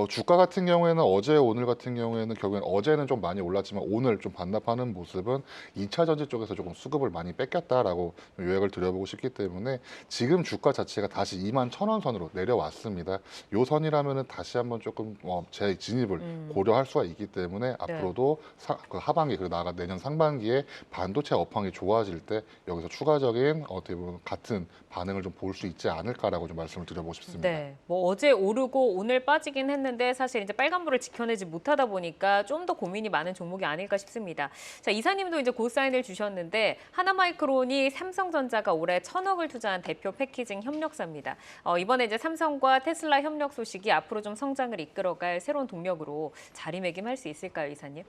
주가 같은 경우에는 어제 오늘 같은 경우에는 결국엔 어제는 좀 많이 올랐지만 오늘 좀 반납하는 모습은 2차 전지 쪽에서 조금 수급을 많이 뺏겼다라고 요약을 드려보고 싶기 때문에 지금 주가 자체가 다시 21,000원 선으로 내려왔습니다. 요 선이라면은 다시 한번 조금 재진입을 고려할 수가 있기 때문에 앞으로도 그 하반기 그리고 나아가 내년 상반기에 반도체 업황이 좋아질 때 여기서 추가적인 어떻게 보면 같은 반응을 좀 볼 수 있지 않을까라고 좀 말씀을 드려보고 싶습니다. 네, 뭐 어제 오르고 오늘 빠지긴 했는데 사실 이제 빨간불을 지켜내지 못하다 보니까 좀 더 고민이 많은 종목이 아닐까 싶습니다. 자, 이사님도 이제 고사인을 주셨는데 하나마이크론이 삼성전자가 올해 1,000억을 투자한 대표 패키징 협력사입니다. 이번에 이제 삼성과 테슬라 협력 소식이 앞으로 좀 성장을 이끌어갈 새로운 동력으로 자리매김할 수 있을까요, 이사님?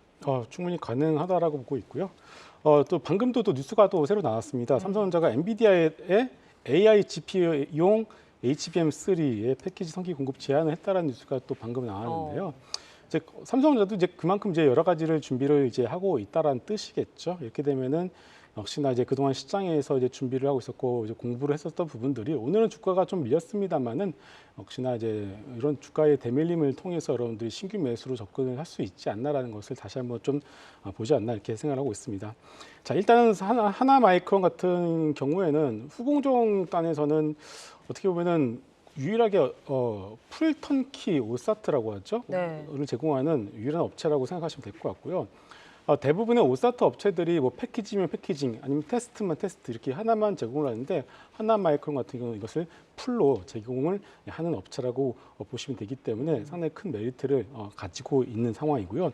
충분히 가능하다라고 보고 있고요. 또 방금도 또 뉴스가 또 새로 나왔습니다. 삼성전자가 엔비디아의 AI GPU용 HBM3의 패키지 성기 공급 제한을 했다라는 뉴스가 또 방금 나왔는데요. 이제 삼성전자도 이제 그만큼 이제 여러 가지를 준비를 이제 하고 있다라는 뜻이겠죠. 이렇게 되면은 역시나 이제 그동안 시장에서 이제 준비를 하고 있었고 이제 공부를 했었던 부분들이 오늘은 주가가 좀 밀렸습니다만은 역시나 이제 이런 주가의 대밀림을 통해서 여러분들이 신규 매수로 접근을 할 수 있지 않나라는 것을 다시 한번 좀 보지 않나 이렇게 생각하고 있습니다. 자, 일단은 하나마이크론 같은 경우에는 후공정 단에서는 어떻게 보면은 유일하게 풀 턴키 오사트라고 하죠. 네. 를 제공하는 유일한 업체라고 생각하시면 될 것 같고요. 대부분의 오사트 업체들이 뭐 패키징이면 패키징 아니면 테스트만 테스트 이렇게 하나만 제공을 하는데 하나마이크론 같은 경우는 이것을 풀로 제공을 하는 업체라고 보시면 되기 때문에 상당히 큰 메리트를 가지고 있는 상황이고요.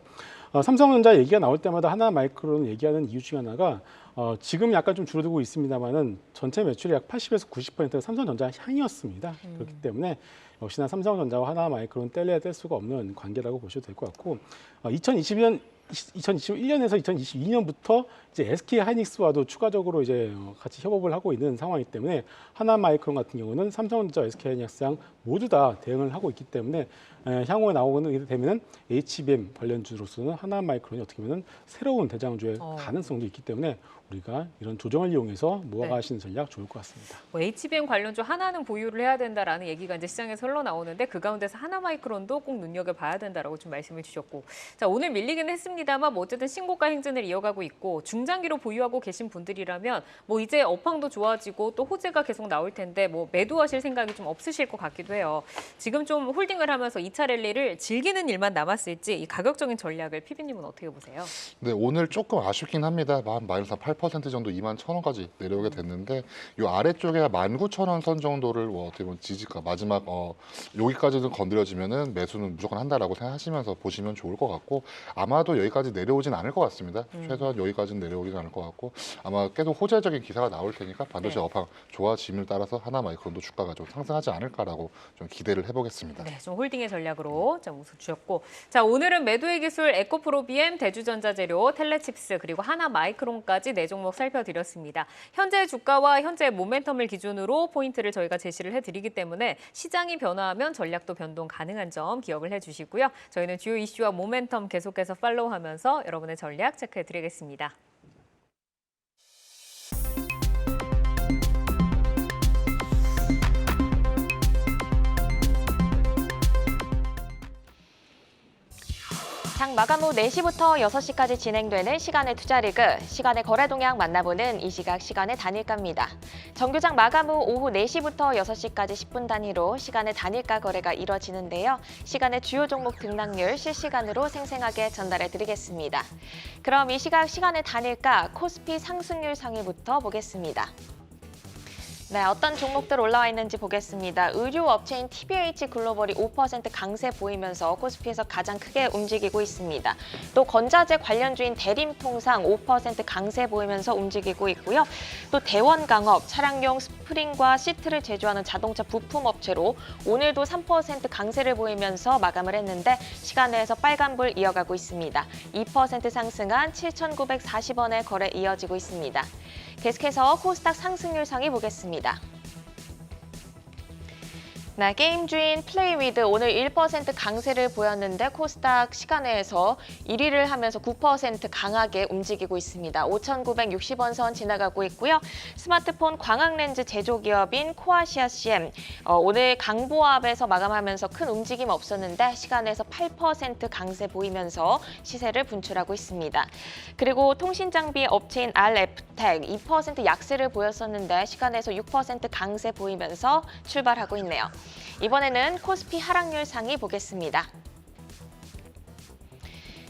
삼성전자 얘기가 나올 때마다 하나마이크론 얘기하는 이유 중에 하나가 지금 약간 좀 줄어들고 있습니다만은 전체 매출의 약 80에서 90%가 삼성전자 향이었습니다. 그렇기 때문에 역시나 삼성전자와 하나마이크론 뗄래야 뗄 수가 없는 관계라고 보셔도 될 것 같고 2021년에서 2022년부터 이제 SK 하이닉스와도 추가적으로 이제 같이 협업을 하고 있는 상황이기 때문에 하나마이크론 같은 경우는 삼성전자, SK 하이닉스랑 모두 다 대응을 하고 있기 때문에 향후에 나오게 되면 HBM 관련주로서는 하나마이크론이 어떻게 보면 새로운 대장주의 가능성도 있기 때문에 우리가 이런 조정을 이용해서 모아가시는 전략 좋을 것 같습니다. 뭐 HBM 관련주 하나는 보유를 해야 된다라는 얘기가 이제 시장에서 흘러나오는데 그 가운데서 하나마이크론도 꼭 눈여겨봐야 된다라고 좀 말씀을 주셨고, 자, 오늘 밀리긴 했습니다만 뭐 어쨌든 신고가 행진을 이어가고 있고 중장기로 보유하고 계신 분들이라면 뭐 이제 업황도 좋아지고 또 호재가 계속 나올 텐데 뭐 매도하실 생각이 좀 없으실 것 같기도 해요. 지금 좀 홀딩을 하면서 2차 랠리를 즐기는 일만 남았을지 이 가격적인 전략을 피비님은 어떻게 보세요? 네, 오늘 조금 아쉽긴 합니다. 마이너스 8% 정도 21,000원까지 내려오게 됐는데 이 아래쪽에 19,000원 선 정도를 어떻게 보면 지지가 마지막 여기까지는 건드려지면은 매수는 무조건 한다라고 생각하시면서 보시면 좋을 것 같고 아마도 여기까지 내려오진 않을 것 같습니다. 최소한 여기까지는 내려오진 않을 것 같고 아마 계속 호재적인 기사가 나올 테니까 반도체 업황 좋아짐을 따라서 하나마이크론도 주가가 좀 상승하지 않을까라고 좀 기대를 해보겠습니다. 네, 좀 홀딩의 전략으로 좀 웃어주셨고, 자 오늘은 매도의 기술, 에코프로 BM, 대주전자재료, 텔레칩스 그리고 하나마이크론까지 네 종목 살펴드렸습니다. 현재 주가와 현재 모멘텀을 기준으로 포인트를 저희가 제시를 해드리기 때문에 시장이 변화하면 전략도 변동 가능한 점 기억을 해주시고요. 저희는 주요 이슈와 모멘텀 계속해서 팔로우하면서 여러분의 전략 체크해드리겠습니다. 장 마감 후 4시부터 6시까지 진행되는 시간의 투자리그, 시간의 거래 동향 만나보는 이 시각 시간의 단일가입니다. 정규장 마감 후 오후 4시부터 6시까지 10분 단위로 시간의 단일가 거래가 이뤄지는데요. 시간의 주요 종목 등락률 실시간으로 생생하게 전달해 드리겠습니다. 그럼 이 시각 시간의 단일가 코스피 상승률 상위부터 보겠습니다. 네, 어떤 종목들 올라와 있는지 보겠습니다. 의류 업체인 TBH 글로벌이 5% 강세 보이면서 코스피에서 가장 크게 움직이고 있습니다. 또 건자재 관련주인 대림통상 5% 강세 보이면서 움직이고 있고요. 또 대원강업, 차량용 스프링과 시트를 제조하는 자동차 부품 업체로 오늘도 3% 강세를 보이면서 마감을 했는데 시간내에서 빨간불 이어가고 있습니다. 2% 상승한 7,940원의 거래 이어지고 있습니다. 계속해서 코스닥 상승률 상위 보겠습니다. 네, 게임주인 플레이위드 오늘 1% 강세를 보였는데 코스닥 시간외에서 1위를 하면서 9% 강하게 움직이고 있습니다. 5,960원 선 지나가고 있고요. 스마트폰 광학렌즈 제조기업인 코아시아 CM 오늘 강보합에서 마감하면서 큰 움직임 없었는데 시간에서 8% 강세 보이면서 시세를 분출하고 있습니다. 그리고 통신장비 업체인 RF텍 2% 약세를 보였었는데 시간에서 6% 강세 보이면서 출발하고 있네요. 이번에는 코스피 하락률 상위 보겠습니다.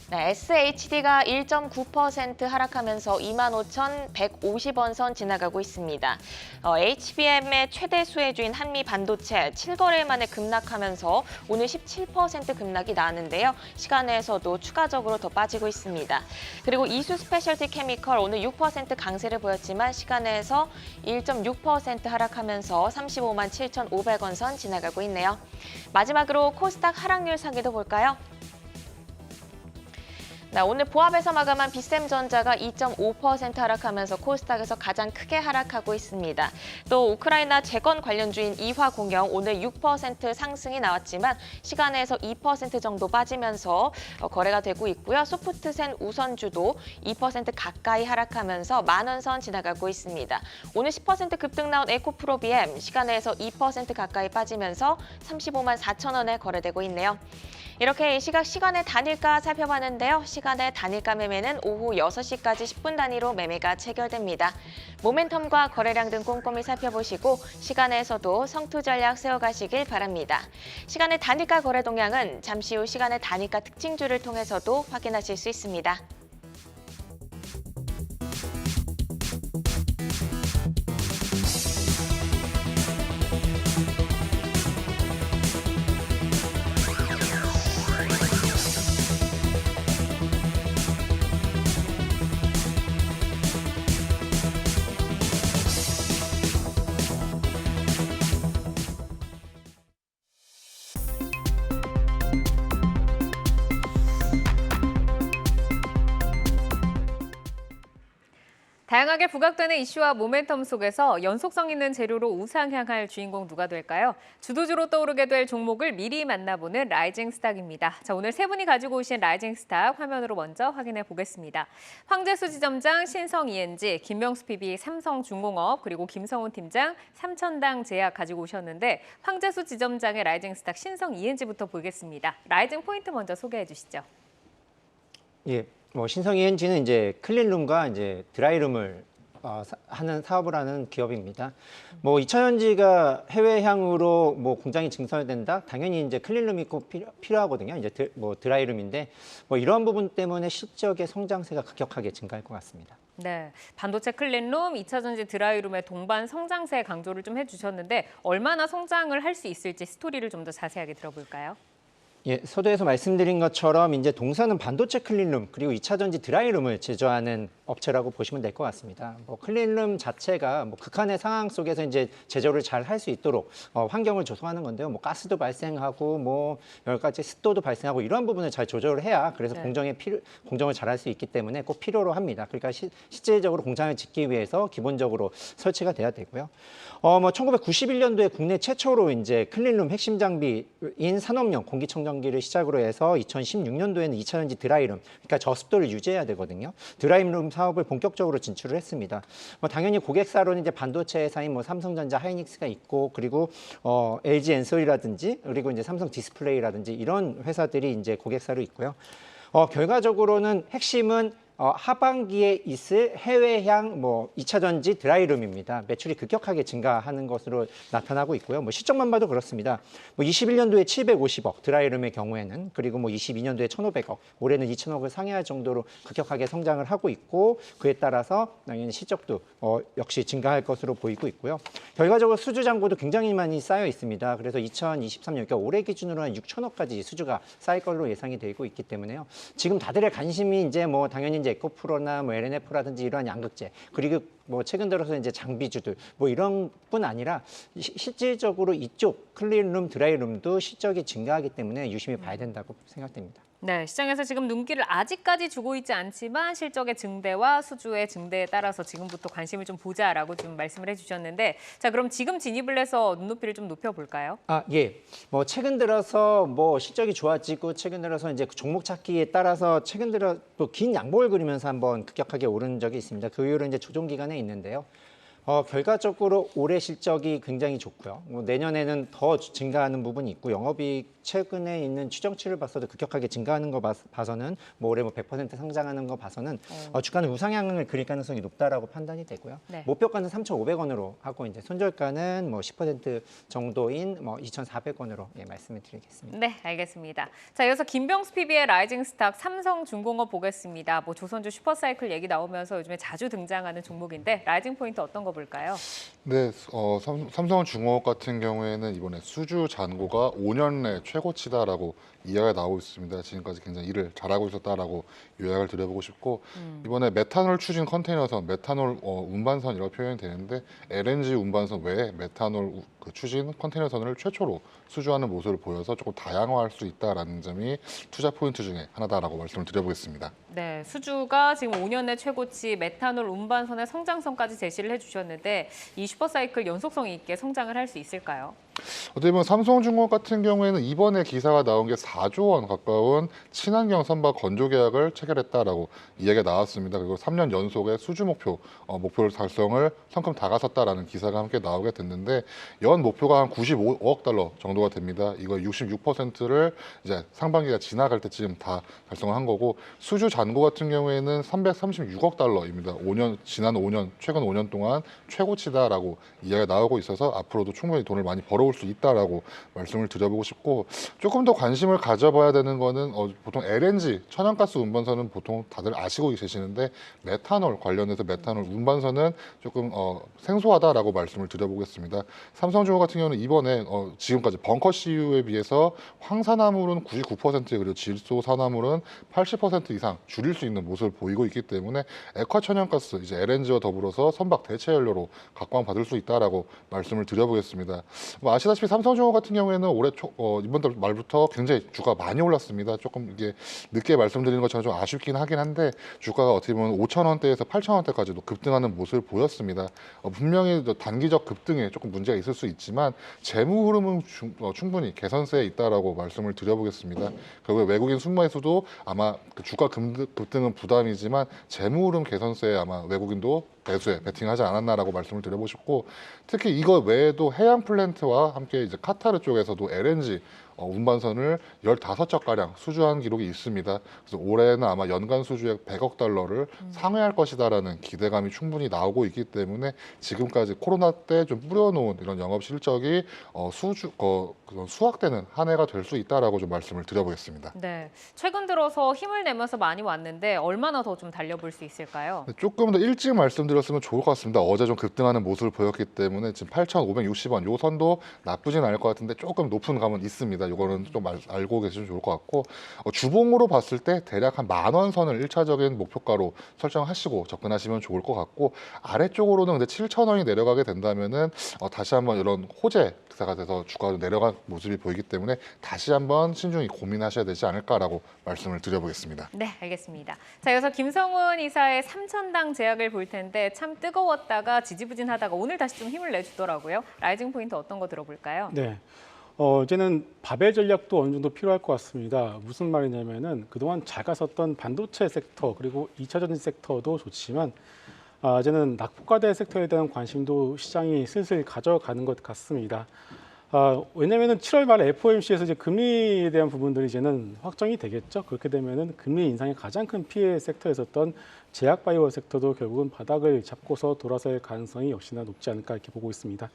네, SHD가 1.9% 하락하면서 25,150원 선 지나가고 있습니다. HBM의 최대 수혜주인 한미반도체 7거래일 만에 급락하면서 오늘 17% 급락이 나왔는데요. 시간에서도 추가적으로 더 빠지고 있습니다. 그리고 이수 스페셜티 케미컬 오늘 6% 강세를 보였지만 시간에서 1.6% 하락하면서 35만 7,500원 선 지나가고 있네요. 마지막으로 코스닥 하락률 상위도 볼까요? 네, 오늘 보합에서 마감한 비셈전자가 2.5% 하락하면서 코스닥에서 가장 크게 하락하고 있습니다. 또 우크라이나 재건 관련주인 이화공영 오늘 6% 상승이 나왔지만 시간에서 2% 정도 빠지면서 거래가 되고 있고요. 소프트센 우선주도 2% 가까이 하락하면서 만원 선 지나가고 있습니다. 오늘 10% 급등 나온 에코프로 BM 시간에서 2% 가까이 빠지면서 35만 4천 원에 거래되고 있네요. 이렇게 이 시각 시간의 단일가 살펴봤는데요. 시간의 단일가 매매는 오후 6시까지 10분 단위로 매매가 체결됩니다. 모멘텀과 거래량 등 꼼꼼히 살펴보시고 시간에서도 성투 전략 세워가시길 바랍니다. 시간의 단일가 거래 동향은 잠시 후 시간의 단일가 특징주를 통해서도 확인하실 수 있습니다. 다양하게 부각되는 이슈와 모멘텀 속에서 연속성 있는 재료로 우상향할 주인공 누가 될까요? 주도주로 떠오르게 될 종목을 미리 만나보는 라이징 스탁입니다. 자, 오늘 세 분이 가지고 오신 라이징 스탁 화면으로 먼저 확인해 보겠습니다. 황재수 지점장, 신성 ENG, 김명수 PB, 삼성중공업, 그리고 김성훈 팀장, 삼천당 제약 가지고 오셨는데 황재수 지점장의 라이징 스탁, 신성 ENG부터 보겠습니다. 라이징 포인트 먼저 소개해 주시죠. 예, 신성 ENG는 이제 클린룸과 이제 드라이룸을 하는 사업을 하는 기업입니다. 2차전지가 해외향으로 공장이 증설된다. 당연히 이제 클린룸이 꼭 필요하거든요. 이제 드라이룸인데 이런 부분 때문에 실적의 성장세가 급격하게 증가할 것 같습니다. 네, 반도체 클린룸, 2차전지 드라이룸의 동반 성장세 강조를 좀 해주셨는데 얼마나 성장을 할 수 있을지 스토리를 좀 더 자세하게 들어볼까요? 예, 서두에서 말씀드린 것처럼 이제 동사는 반도체 클린룸 그리고 2차 전지 드라이룸을 제조하는 업체라고 보시면 될 것 같습니다. 뭐 클린룸 자체가 뭐 극한의 상황 속에서 이제 제조를 잘 할 수 있도록 환경을 조성하는 건데요. 뭐 가스도 발생하고 뭐 여러 가지 습도도 발생하고 이런 부분을 잘 조절을 해야 그래서 네. 공정을 잘 할 수 있기 때문에 꼭 필요로 합니다. 그러니까 실질적으로 공장을 짓기 위해서 기본적으로 설치가 돼야 되고요. 뭐 1991년도에 국내 최초로 이제 클린룸 핵심 장비인 산업용 공기청정기를 시작으로 해서 2016년도에는 2차 전지 드라이룸, 그러니까 저습도를 유지해야 되거든요. 드라이룸 사업을 본격적으로 진출을 했습니다. 뭐 당연히 고객사로는 이제 반도체 회사인 뭐 삼성전자, 하이닉스가 있고 그리고 LG 엔솔이라든지 그리고 이제 삼성 디스플레이라든지 이런 회사들이 이제 고객사로 있고요. 결과적으로는 핵심은 하반기에 있을 해외향 뭐 2차 전지 드라이룸입니다. 매출이 급격하게 증가하는 것으로 나타나고 있고요. 뭐 실적만 봐도 그렇습니다. 뭐 21년도에 750억 드라이룸의 경우에는 그리고 뭐 22년도에 1,500억, 올해는 2,000억을 상회할 정도로 급격하게 성장을 하고 있고 그에 따라서 당연히 실적도 역시 증가할 것으로 보이고 있고요. 결과적으로 수주 잔고도 굉장히 많이 쌓여 있습니다. 그래서 2023년 그러니까 올해 기준으로 한 6천억까지 수주가 쌓일 걸로 예상이 되고 있기 때문에요. 지금 다들의 관심이 이제 뭐 당연히 이제 에코프로나 뭐 LNF라든지 이러한 양극재 그리고 뭐 최근 들어서 이제 장비주들 뭐 이런 뿐 아니라 실질적으로 이쪽 클린룸, 드라이룸도 실적이 증가하기 때문에 유심히 봐야 된다고 생각됩니다. 네, 시장에서 지금 눈길을 아직까지 주고 있지 않지만 실적의 증대와 수주의 증대에 따라서 지금부터 관심을 좀 보자라고 좀 말씀을 해주셨는데, 자 그럼 지금 진입을 해서 눈높이를 좀 높여볼까요? 예. 뭐 최근 들어서 뭐 실적이 좋아지고 최근 들어서 이제 종목 찾기에 따라서 최근 들어 또 긴 양봉을 그리면서 한번 급격하게 오른 적이 있습니다. 그 이후로 이제 조정 기간에 있는데요. 결과적으로 올해 실적이 굉장히 좋고요. 뭐 내년에는 더 증가하는 부분이 있고 영업이익 최근에 있는 추정치를 봤어도 급격하게 증가하는 거 봐서는 뭐 올해 뭐 100% 상장하는 거 봐서는 주가는 우상향을 그릴 가능성이 높다라고 판단이 되고요. 네. 목표가는 3,500원으로 하고 이제 손절가는 뭐 10% 정도인 뭐 2,400원으로 말씀을 드리겠습니다. 네, 알겠습니다. 자, 이어서 김병수 PB의 라이징 스탁 삼성중공업 보겠습니다. 뭐 조선주 슈퍼사이클 얘기 나오면서 요즘에 자주 등장하는 종목인데 라이징 포인트 어떤 거 볼까요? 네, 삼성중공업 같은 경우에는 이번에 수주 잔고가 5년 내 최고치다라고 이야기가 나오고 있습니다. 지금까지 굉장히 일을 잘하고 있었다라고 요약을 드려보고 싶고 이번에 메탄올 추진 컨테이너선, 메탄올 운반선이라고 표현이 되는데 LNG 운반선 외에 메탄올 추진 컨테이너선을 최초로 수주하는 모습을 보여서 조금 다양화할 수 있다라는 점이 투자 포인트 중에 하나다라고 말씀을 드려보겠습니다. 네, 수주가 지금 5년 내 최고치 메탄올 운반선의 성장성까지 제시를 해주셨는데 이 슈퍼사이클 연속성 있게 성장을 할 수 있을까요? 어떻게 보면 삼성중공업 같은 경우에는 이번에 기사가 나온 게 4조 원 가까운 친환경 선박 건조 계약을 체결했다라고 이야기가 나왔습니다. 그리고 3년 연속의 수주 목표를 달성을 성큼 다가섰다라는 기사가 함께 나오게 됐는데 연 목표가 한 95억 달러 정도가 됩니다. 이거 66%를 이제 상반기가 지나갈 때쯤 다 달성한 거고 수주 잔고 같은 경우에는 336억 달러입니다. 지난 5년, 최근 5년 동안 최고치다라고 이야기가 나오고 있어서 앞으로도 충분히 돈을 많이 벌어올 수 있다라고 말씀을 드려보고 싶고 조금 더 관심을 가져봐야 되는 거는 보통 LNG, 천연가스 운반선은 보통 다들 아시고 계시는데 메탄올 관련해서 메탄올 운반선은 조금 생소하다라고 말씀을 드려보겠습니다. 삼성중공업 같은 경우는 이번에 지금까지 벙커 CU에 비해서 황산화물은 99% 그리고 질소 산화물은 80% 이상 줄일 수 있는 모습을 보이고 있기 때문에 액화 천연가스 이제 LNG와 더불어서 선박 대체 연료로 각광받을 수 있다라고 말씀을 드려보겠습니다. 뭐 아시다시피 삼성중공업 같은 경우에는 올해 이번 달 말부터 굉장히 주가가 많이 올랐습니다. 조금 이게 늦게 말씀드리는 것처럼 좀 아쉽긴 하긴 한데 주가가 어떻게 보면 5,000원대에서 8,000원대까지도 급등하는 모습을 보였습니다. 분명히 단기적 급등에 조금 문제가 있을 수 있지만 재무 흐름은 충분히 개선세에 있다라고 말씀을 드려보겠습니다. 결국에 외국인 순매수도 아마 그 주가 급등은 부담이지만 재무 흐름 개선세에 아마 외국인도 매수에 베팅하지 않았나라고 말씀을 드려보고 싶고 특히 이거 외에도 해양 플랜트와 함께 이제 카타르 쪽에서도 LNG 운반선을 15척가량 수주한 기록이 있습니다. 그래서 올해는 아마 연간 수주액 100억 달러를 상회할 것이다라는 기대감이 충분히 나오고 있기 때문에 지금까지 코로나 때 좀 뿌려놓은 이런 영업 실적이 수확되는 한 해가 될 수 있다라고 좀 말씀을 드려보겠습니다. 네, 최근 들어서 힘을 내면서 많이 왔는데 얼마나 더 좀 달려볼 수 있을까요? 조금 더 일찍 말씀드렸으면 좋을 것 같습니다. 어제 좀 급등하는 모습을 보였기 때문에 지금 8,560원 요 선도 나쁘진 않을 것 같은데 조금 높은 감은 있습니다. 있습니다. 이거는 좀 알고 계시면 좋을 것 같고 주봉으로 봤을 때 대략 한 10,000원 선을 1차적인 목표가로 설정하시고 접근하시면 좋을 것 같고 아래쪽으로는 근데 7,000원이 내려가게 된다면은 다시 한번 이런 호재 기사가 돼서 주가가 내려간 모습이 보이기 때문에 다시 한번 신중히 고민하셔야 되지 않을까라고 말씀을 드려보겠습니다. 네, 알겠습니다. 자, 이어서 김성훈 이사의 3,000당 제약을 볼 텐데 참 뜨거웠다가 지지부진하다가 오늘 다시 좀 힘을 내주더라고요. 라이징 포인트 어떤 거 들어볼까요? 네. 이제는 바벨 전략도 어느 정도 필요할 것 같습니다. 무슨 말이냐면은 그동안 잘 갔었던 반도체 섹터 그리고 2차 전지 섹터도 좋지만 이제는 낙폭과대 섹터에 대한 관심도 시장이 슬슬 가져가는 것 같습니다. 왜냐면은 7월 말에 FOMC에서 이제 금리에 대한 부분들이 이제는 확정이 되겠죠. 그렇게 되면은 금리 인상의 가장 큰 피해 섹터였었던 제약 바이오 섹터도 결국은 바닥을 잡고서 돌아설 가능성이 역시나 높지 않을까 이렇게 보고 있습니다.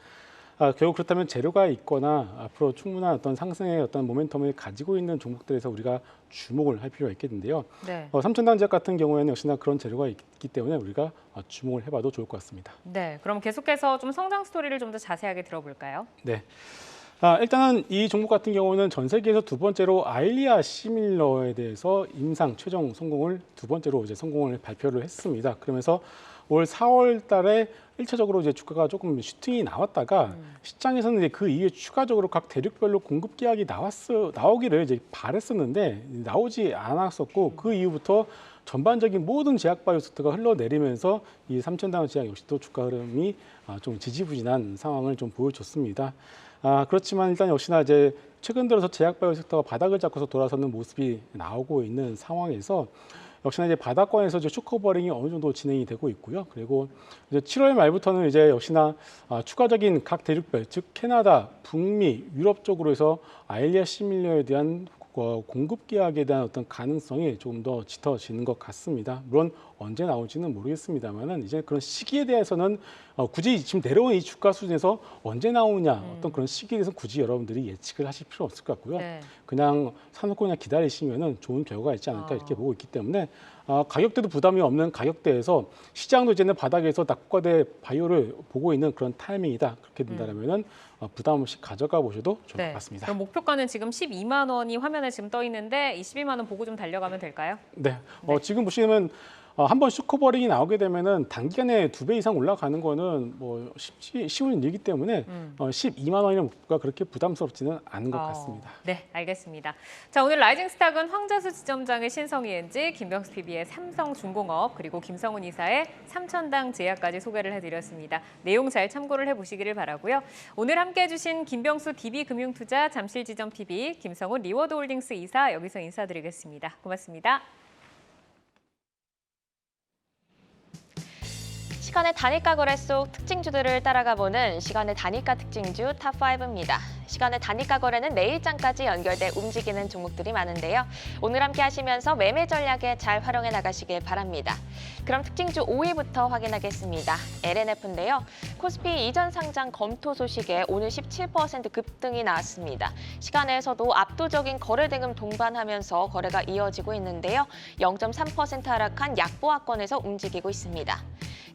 결국 그렇다면 재료가 있거나 앞으로 충분한 어떤 상승의 어떤 모멘텀을 가지고 있는 종목들에서 우리가 주목을 할 필요가 있겠는데요. 네. 3,000당 제약 같은 경우에는 역시나 그런 재료가 있기 때문에 우리가 주목을 해봐도 좋을 것 같습니다. 네, 그럼 계속해서 좀 성장 스토리를 좀 더 자세하게 들어볼까요? 네. 일단은 이 종목 같은 경우는 전 세계에서 두 번째로 아일리아 시밀러에 대해서 임상 최종 성공을 두 번째로 이제 성공을 발표를 했습니다. 그러면서 올 4월 달에 1차적으로 이제 주가가 조금 슈팅이 나왔다가 시장에서는 이제 그 이후에 추가적으로 각 대륙별로 공급 계약이 나오기를 이제 바랬었는데 나오지 않았었고 그 이후부터 전반적인 모든 제약 바이오 섹터가 흘러내리면서 이 3,000당 제약 역시도 주가 흐름이 좀 지지부진한 상황을 좀 보여줬습니다. 그렇지만 일단 역시나 이제 최근 들어서 제약 바이오 섹터가 바닥을 잡고서 돌아서는 모습이 나오고 있는 상황에서 역시나 이제 바닥권에서 이제 쇼커버링이 어느 정도 진행이 되고 있고요. 그리고 이제 7월 말부터는 이제 역시나 추가적인 각 대륙별, 즉 캐나다, 북미, 유럽 쪽으로 해서 아일리아 시밀러에 대한 공급 계약에 대한 어떤 가능성이 조금 더 짙어지는 것 같습니다. 물론 언제 나올지는 모르겠습니다만은 이제 그런 시기에 대해서는 굳이 지금 내려온 이 주가 수준에서 언제 나오냐 어떤 그런 시기에 대해서 굳이 여러분들이 예측을 하실 필요 없을 것 같고요. 네. 그냥 사놓고 그냥 기다리시면은 좋은 결과가 있지 않을까 이렇게 보고 있기 때문에 가격대도 부담이 없는 가격대에서 시장도 이제는 바닥에서 낙폭과대 바이오를 보고 있는 그런 타이밍이다. 그렇게 된다면은 부담 없이 가져가 보셔도 좋을 것 같습니다. 그럼 목표가는 지금 12만 원이 화면에 지금 떠 있는데 이 12만 원 보고 좀 달려가면 될까요? 네. 지금 보시면 한번 슈커버링이 나오게 되면은 단기간에 2배 이상 올라가는 거는 뭐 쉬운 일이기 때문에 12만 원이라는 목표가 그렇게 부담스럽지는 않은 것 같습니다. 네, 알겠습니다. 자, 오늘 라이징 스탁은 황자수 지점장의 신성이엔지, 김병수 PB의 삼성중공업, 그리고 김성훈 이사의 3,000당 제약까지 소개를 해드렸습니다. 내용 잘 참고를 해보시기를 바라고요. 오늘 함께해 주신 김병수 DB금융투자 잠실지점 PB, 김성훈 리워드홀딩스 이사 여기서 인사드리겠습니다. 고맙습니다. 시간의 단일가 거래 속 특징주들을 따라가보는 시간의 단일가 특징주 탑5입니다. 시간의 단일가 거래는 내일장까지 연결돼 움직이는 종목들이 많은데요. 오늘 함께 하시면서 매매 전략에 잘 활용해 나가시길 바랍니다. 그럼 특징주 5위부터 확인하겠습니다. LNF인데요. 코스피 이전 상장 검토 소식에 오늘 17% 급등이 나왔습니다. 시간에서도 압도적인 거래 대금 동반하면서 거래가 이어지고 있는데요. 0.3% 하락한 약보합권에서 움직이고 있습니다.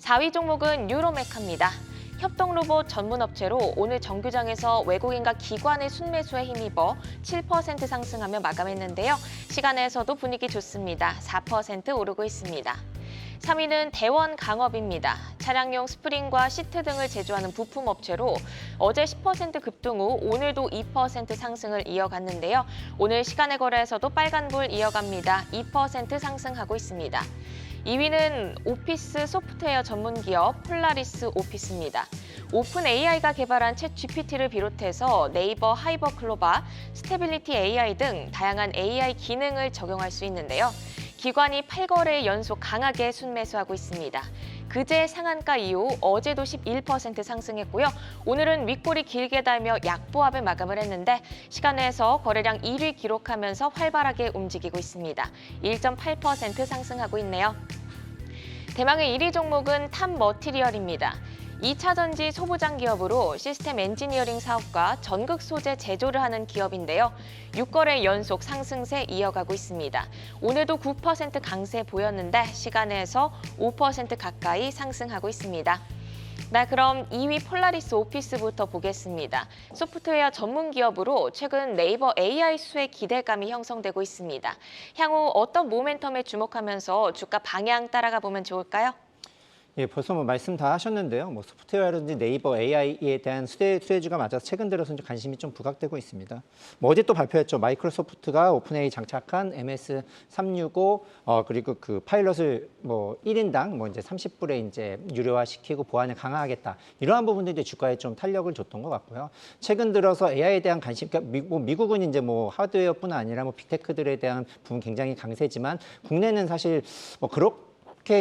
4위 종목은 유로메카입니다. 협동로봇 전문업체로 오늘 정규장에서 외국인과 기관의 순매수에 힘입어 7% 상승하며 마감했는데요. 시간에서도 분위기 좋습니다. 4% 오르고 있습니다. 3위는 대원강업입니다. 차량용 스프링과 시트 등을 제조하는 부품업체로 어제 10% 급등 후 오늘도 2% 상승을 이어갔는데요. 오늘 시간의 거래에서도 빨간불 이어갑니다. 2% 상승하고 있습니다. 2위는 오피스 소프트웨어 전문기업 폴라리스 오피스입니다. 오픈 AI가 개발한 챗 GPT를 비롯해서 네이버 하이버클로바, 스테빌리티 AI 등 다양한 AI 기능을 적용할 수 있는데요. 기관이 8거래 연속 강하게 순매수하고 있습니다. 그제 상한가 이후 어제도 11% 상승했고요. 오늘은 윗골이 길게 달며 약보합을 마감을 했는데 시간에서 거래량 1위 기록하면서 활발하게 움직이고 있습니다. 1.8% 상승하고 있네요. 대망의 1위 종목은 탑머티리얼입니다. 2차 전지 소부장 기업으로 시스템 엔지니어링 사업과 전극 소재 제조를 하는 기업인데요. 6거래 연속 상승세 이어가고 있습니다. 오늘도 9% 강세 보였는데 시간에서 5% 가까이 상승하고 있습니다. 네, 그럼 2위 폴라리스 오피스부터 보겠습니다. 소프트웨어 전문 기업으로 최근 네이버 AI 수혜 기대감이 형성되고 있습니다. 향후 어떤 모멘텀에 주목하면서 주가 방향 따라가 보면 좋을까요? 예, 벌써 뭐 말씀 다 하셨는데요. 뭐 소프트웨어라든지 네이버 AI에 대한 수혜주가 맞아서 최근 들어서 이제 관심이 좀 부각되고 있습니다. 뭐 어제 또 발표했죠. 마이크로소프트가 오픈AI 장착한 MS365 그리고 그 파일럿을 뭐 1인당 뭐 이제 30불에 이제 유료화시키고 보안을 강화하겠다. 이러한 부분들이 주가에 좀 탄력을 줬던 것 같고요. 최근 들어서 AI에 대한 관심, 그러니까 미국은 이제 뭐 하드웨어뿐 아니라 뭐 빅테크들에 대한 부분 굉장히 강세지만 국내는 사실 뭐 그렇게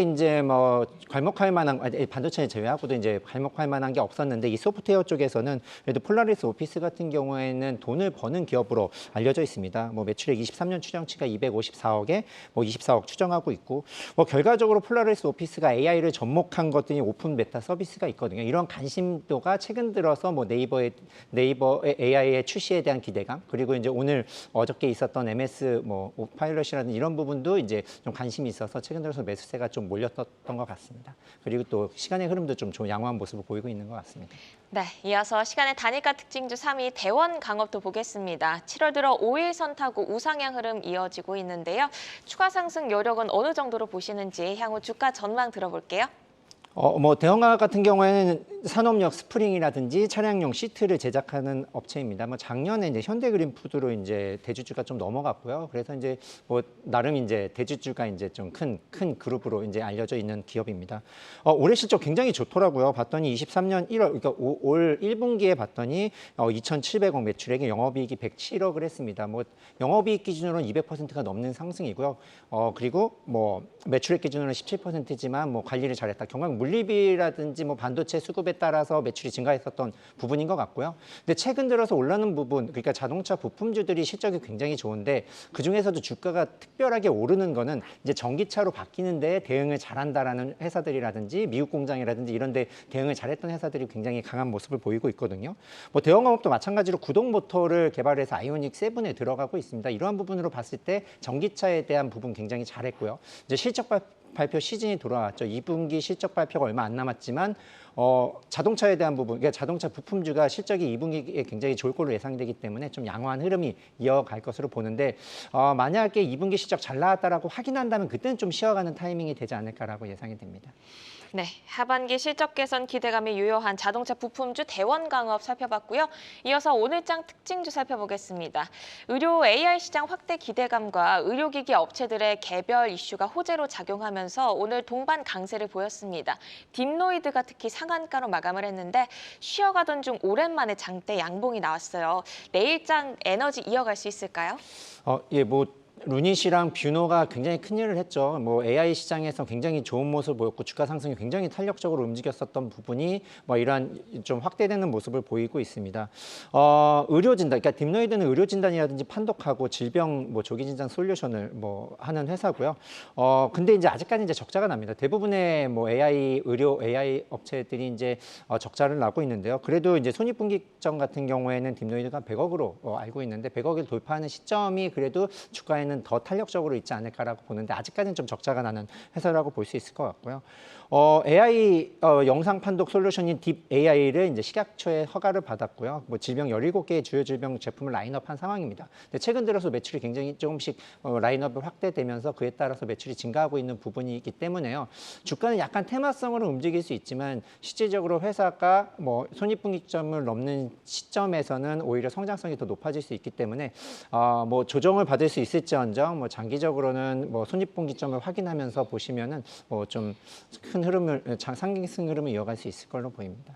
이제 뭐 괄목할 만한 반도체 제외하고도 이제 괄목할 만한 게 없었는데 이 소프트웨어 쪽에서는 그래도 폴라리스 오피스 같은 경우에는 돈을 버는 기업으로 알려져 있습니다. 뭐 매출액 23년 추정치가 254억에 뭐 24억 추정하고 있고 뭐 결과적으로 폴라리스 오피스가 AI를 접목한 것들이 오픈 베타 서비스가 있거든요. 이런 관심도가 최근 들어서 뭐 네이버의 AI의 출시에 대한 기대감 그리고 이제 오늘 어저께 있었던 MS 뭐 파일럿이라든 이런 부분도 이제 좀 관심이 있어서 최근 들어서 매수세가 좀 몰렸던 것 같습니다. 그리고 또 시간의 흐름도 좀 양호한 모습을 보이고 있는 것 같습니다. 네, 이어서 시간의 단일가 특징주 3위 대원강업도 보겠습니다. 7월 들어 5일선 타고 우상향 흐름 이어지고 있는데요. 추가 상승 여력은 어느 정도로 보시는지 향후 주가 전망 들어볼게요. 뭐 대형화학 같은 경우에는 산업용 스프링이라든지 차량용 시트를 제작하는 업체입니다. 뭐 작년에 이제 현대그린푸드로 이제 대주주가 좀 넘어갔고요. 그래서 이제 뭐 나름 이제 대주주가 이제 좀 큰 그룹으로 이제 알려져 있는 기업입니다. 올해 실적 굉장히 좋더라고요. 봤더니 23년 1월 그러니까 올 1분기에 봤더니 2,700억 매출액에 영업이익이 107억을 했습니다. 뭐 영업이익 기준으로는 200%가 넘는 상승이고요. 그리고 뭐 매출액 기준으로는 17%지만 뭐 관리를 잘했다. 경영 물리비라든지 뭐 반도체 수급에 따라서 매출이 증가했었던 부분인 것 같고요. 근데 최근 들어서 올라는 부분, 그러니까 자동차 부품주들이 실적이 굉장히 좋은데 그 중에서도 주가가 특별하게 오르는 거는 이제 전기차로 바뀌는데 대응을 잘한다라는 회사들이라든지 미국 공장이라든지 이런데 대응을 잘했던 회사들이 굉장히 강한 모습을 보이고 있거든요. 뭐 대형업도 마찬가지로 구동 모터를 개발해서 아이오닉 7에 들어가고 있습니다. 이러한 부분으로 봤을 때 전기차에 대한 부분 굉장히 잘했고요. 이제 실적 발표 시즌이 돌아왔죠. 2분기 실적 발표가 얼마 안 남았지만 자동차에 대한 부분, 그러니까 자동차 부품주가 실적이 2분기에 굉장히 좋을 걸로 예상되기 때문에 좀 양호한 흐름이 이어갈 것으로 보는데 만약에 2분기 실적 잘 나왔다라고 확인한다면 그때는 좀 쉬어가는 타이밍이 되지 않을까라고 예상이 됩니다. 네, 하반기 실적 개선 기대감이 유효한 자동차 부품주 대원강업 살펴봤고요. 이어서 오늘장 특징주 살펴보겠습니다. 의료 AI 시장 확대 기대감과 의료기기 업체들의 개별 이슈가 호재로 작용하면서 오늘 동반 강세를 보였습니다. 딥노이드가 특히 상한가로 마감을 했는데 쉬어가던 중 오랜만에 장대 양봉이 나왔어요. 내일장 에너지 이어갈 수 있을까요? 예, 뭐 루닛이랑 뷰노가 굉장히 큰 일을 했죠. 뭐 AI 시장에서 굉장히 좋은 모습을 보였고 주가 상승이 굉장히 탄력적으로 움직였었던 부분이 뭐 이러한 좀 확대되는 모습을 보이고 있습니다. 의료 진단, 그러니까 딥노이드는 의료 진단이라든지 판독하고 질병 뭐 조기 진단 솔루션을 뭐 하는 회사고요. 근데 이제 아직까지 이제 적자가 납니다. 대부분의 뭐 의료 AI 업체들이 이제 적자를 나고 있는데요. 그래도 이제 손익분기점 같은 경우에는 딥노이드가 100억으로 알고 있는데 100억을 돌파하는 시점이 그래도 주가에는 더 탄력적으로 있지 않을까라고 보는데 아직까지는 좀 적자가 나는 회사라고 볼 수 있을 것 같고요. AI 영상 판독 솔루션인 딥 AI를 이제 식약처에 허가를 받았고요. 뭐 질병 17개의 주요 질병 제품을 라인업한 상황입니다. 근데 최근 들어서 매출이 굉장히 조금씩 라인업이 확대되면서 그에 따라서 매출이 증가하고 있는 부분이 있기 때문에요. 주가는 약간 테마성으로 움직일 수 있지만 실질적으로 회사가 뭐 손익분기점을 넘는 시점에서는 오히려 성장성이 더 높아질 수 있기 때문에 뭐 조정을 받을 수 있을지언정 뭐 장기적으로는 뭐 손익분기점을 확인하면서 보시면은 뭐 좀 큰 흐름을 상승 흐름을 이어갈 수 있을 걸로 보입니다.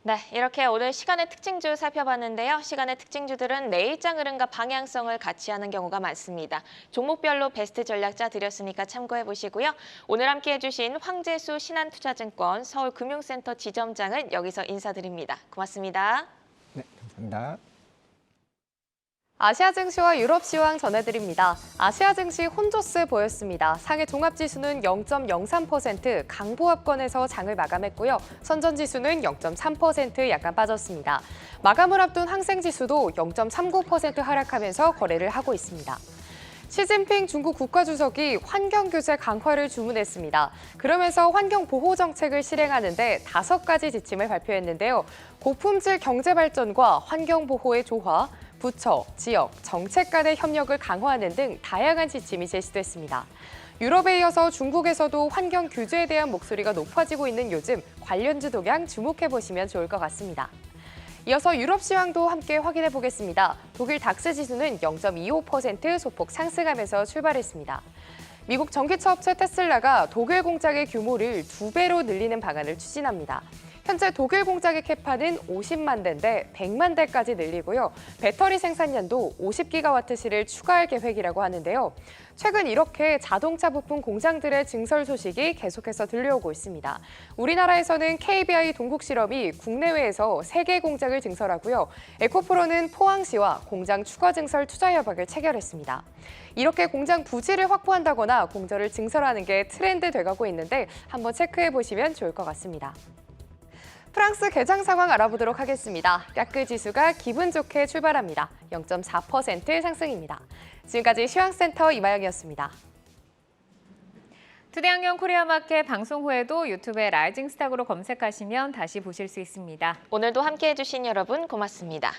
네, 이렇게 오늘 시간의 특징주 살펴봤는데요. 시간의 특징주들은 내일장 흐름과 방향성을 같이 하는 경우가 많습니다. 종목별로 베스트 전략자 드렸으니까 참고해 보시고요. 오늘 함께해 주신 황재수 신한투자증권 서울금융센터 지점장은 여기서 인사드립니다. 고맙습니다. 네, 감사합니다. 아시아 증시와 유럽 시황 전해드립니다. 아시아 증시 혼조세 보였습니다. 상해 종합지수는 0.03% 강보합권에서 장을 마감했고요. 선전지수는 0.3% 약간 빠졌습니다. 마감을 앞둔 항생지수도 0.39% 하락하면서 거래를 하고 있습니다. 시진핑 중국 국가주석이 환경 규제 강화를 주문했습니다. 그러면서 환경 보호 정책을 실행하는데 5가지 지침을 발표했는데요. 고품질 경제 발전과 환경 보호의 조화, 부처, 지역, 정책 간의 협력을 강화하는 등 다양한 지침이 제시됐습니다. 유럽에 이어서 중국에서도 환경 규제에 대한 목소리가 높아지고 있는 요즘 관련주 동향 주목해 보시면 좋을 것 같습니다. 이어서 유럽 시황도 함께 확인해 보겠습니다. 독일 닥스 지수는 0.25% 소폭 상승하면서 출발했습니다. 미국 전기차 업체 테슬라가 독일 공장의 규모를 2배로 늘리는 방안을 추진합니다. 현재 독일 공장의 캐파는 50만 대인데 100만 대까지 늘리고요. 배터리 생산량도 50기가와트시를 추가할 계획이라고 하는데요. 최근 이렇게 자동차 부품 공장들의 증설 소식이 계속해서 들려오고 있습니다. 우리나라에서는 KBI 동국실업이 국내외에서 3개 공장을 증설하고요. 에코프로는 포항시와 공장 추가 증설 투자 협약을 체결했습니다. 이렇게 공장 부지를 확보한다거나 공장을 증설하는 게 트렌드 돼가고 있는데 한번 체크해 보시면 좋을 것 같습니다. 프랑스 개장 상황 알아보도록 하겠습니다. 까크 지수가 기분 좋게 출발합니다. 0.4% 상승입니다. 지금까지 시황센터 이마영이었습니다. 투데이안경 코리아마켓 방송 후에도 유튜브에 라이징 스탁으로 검색하시면 다시 보실 수 있습니다. 오늘도 함께해 주신 여러분 고맙습니다.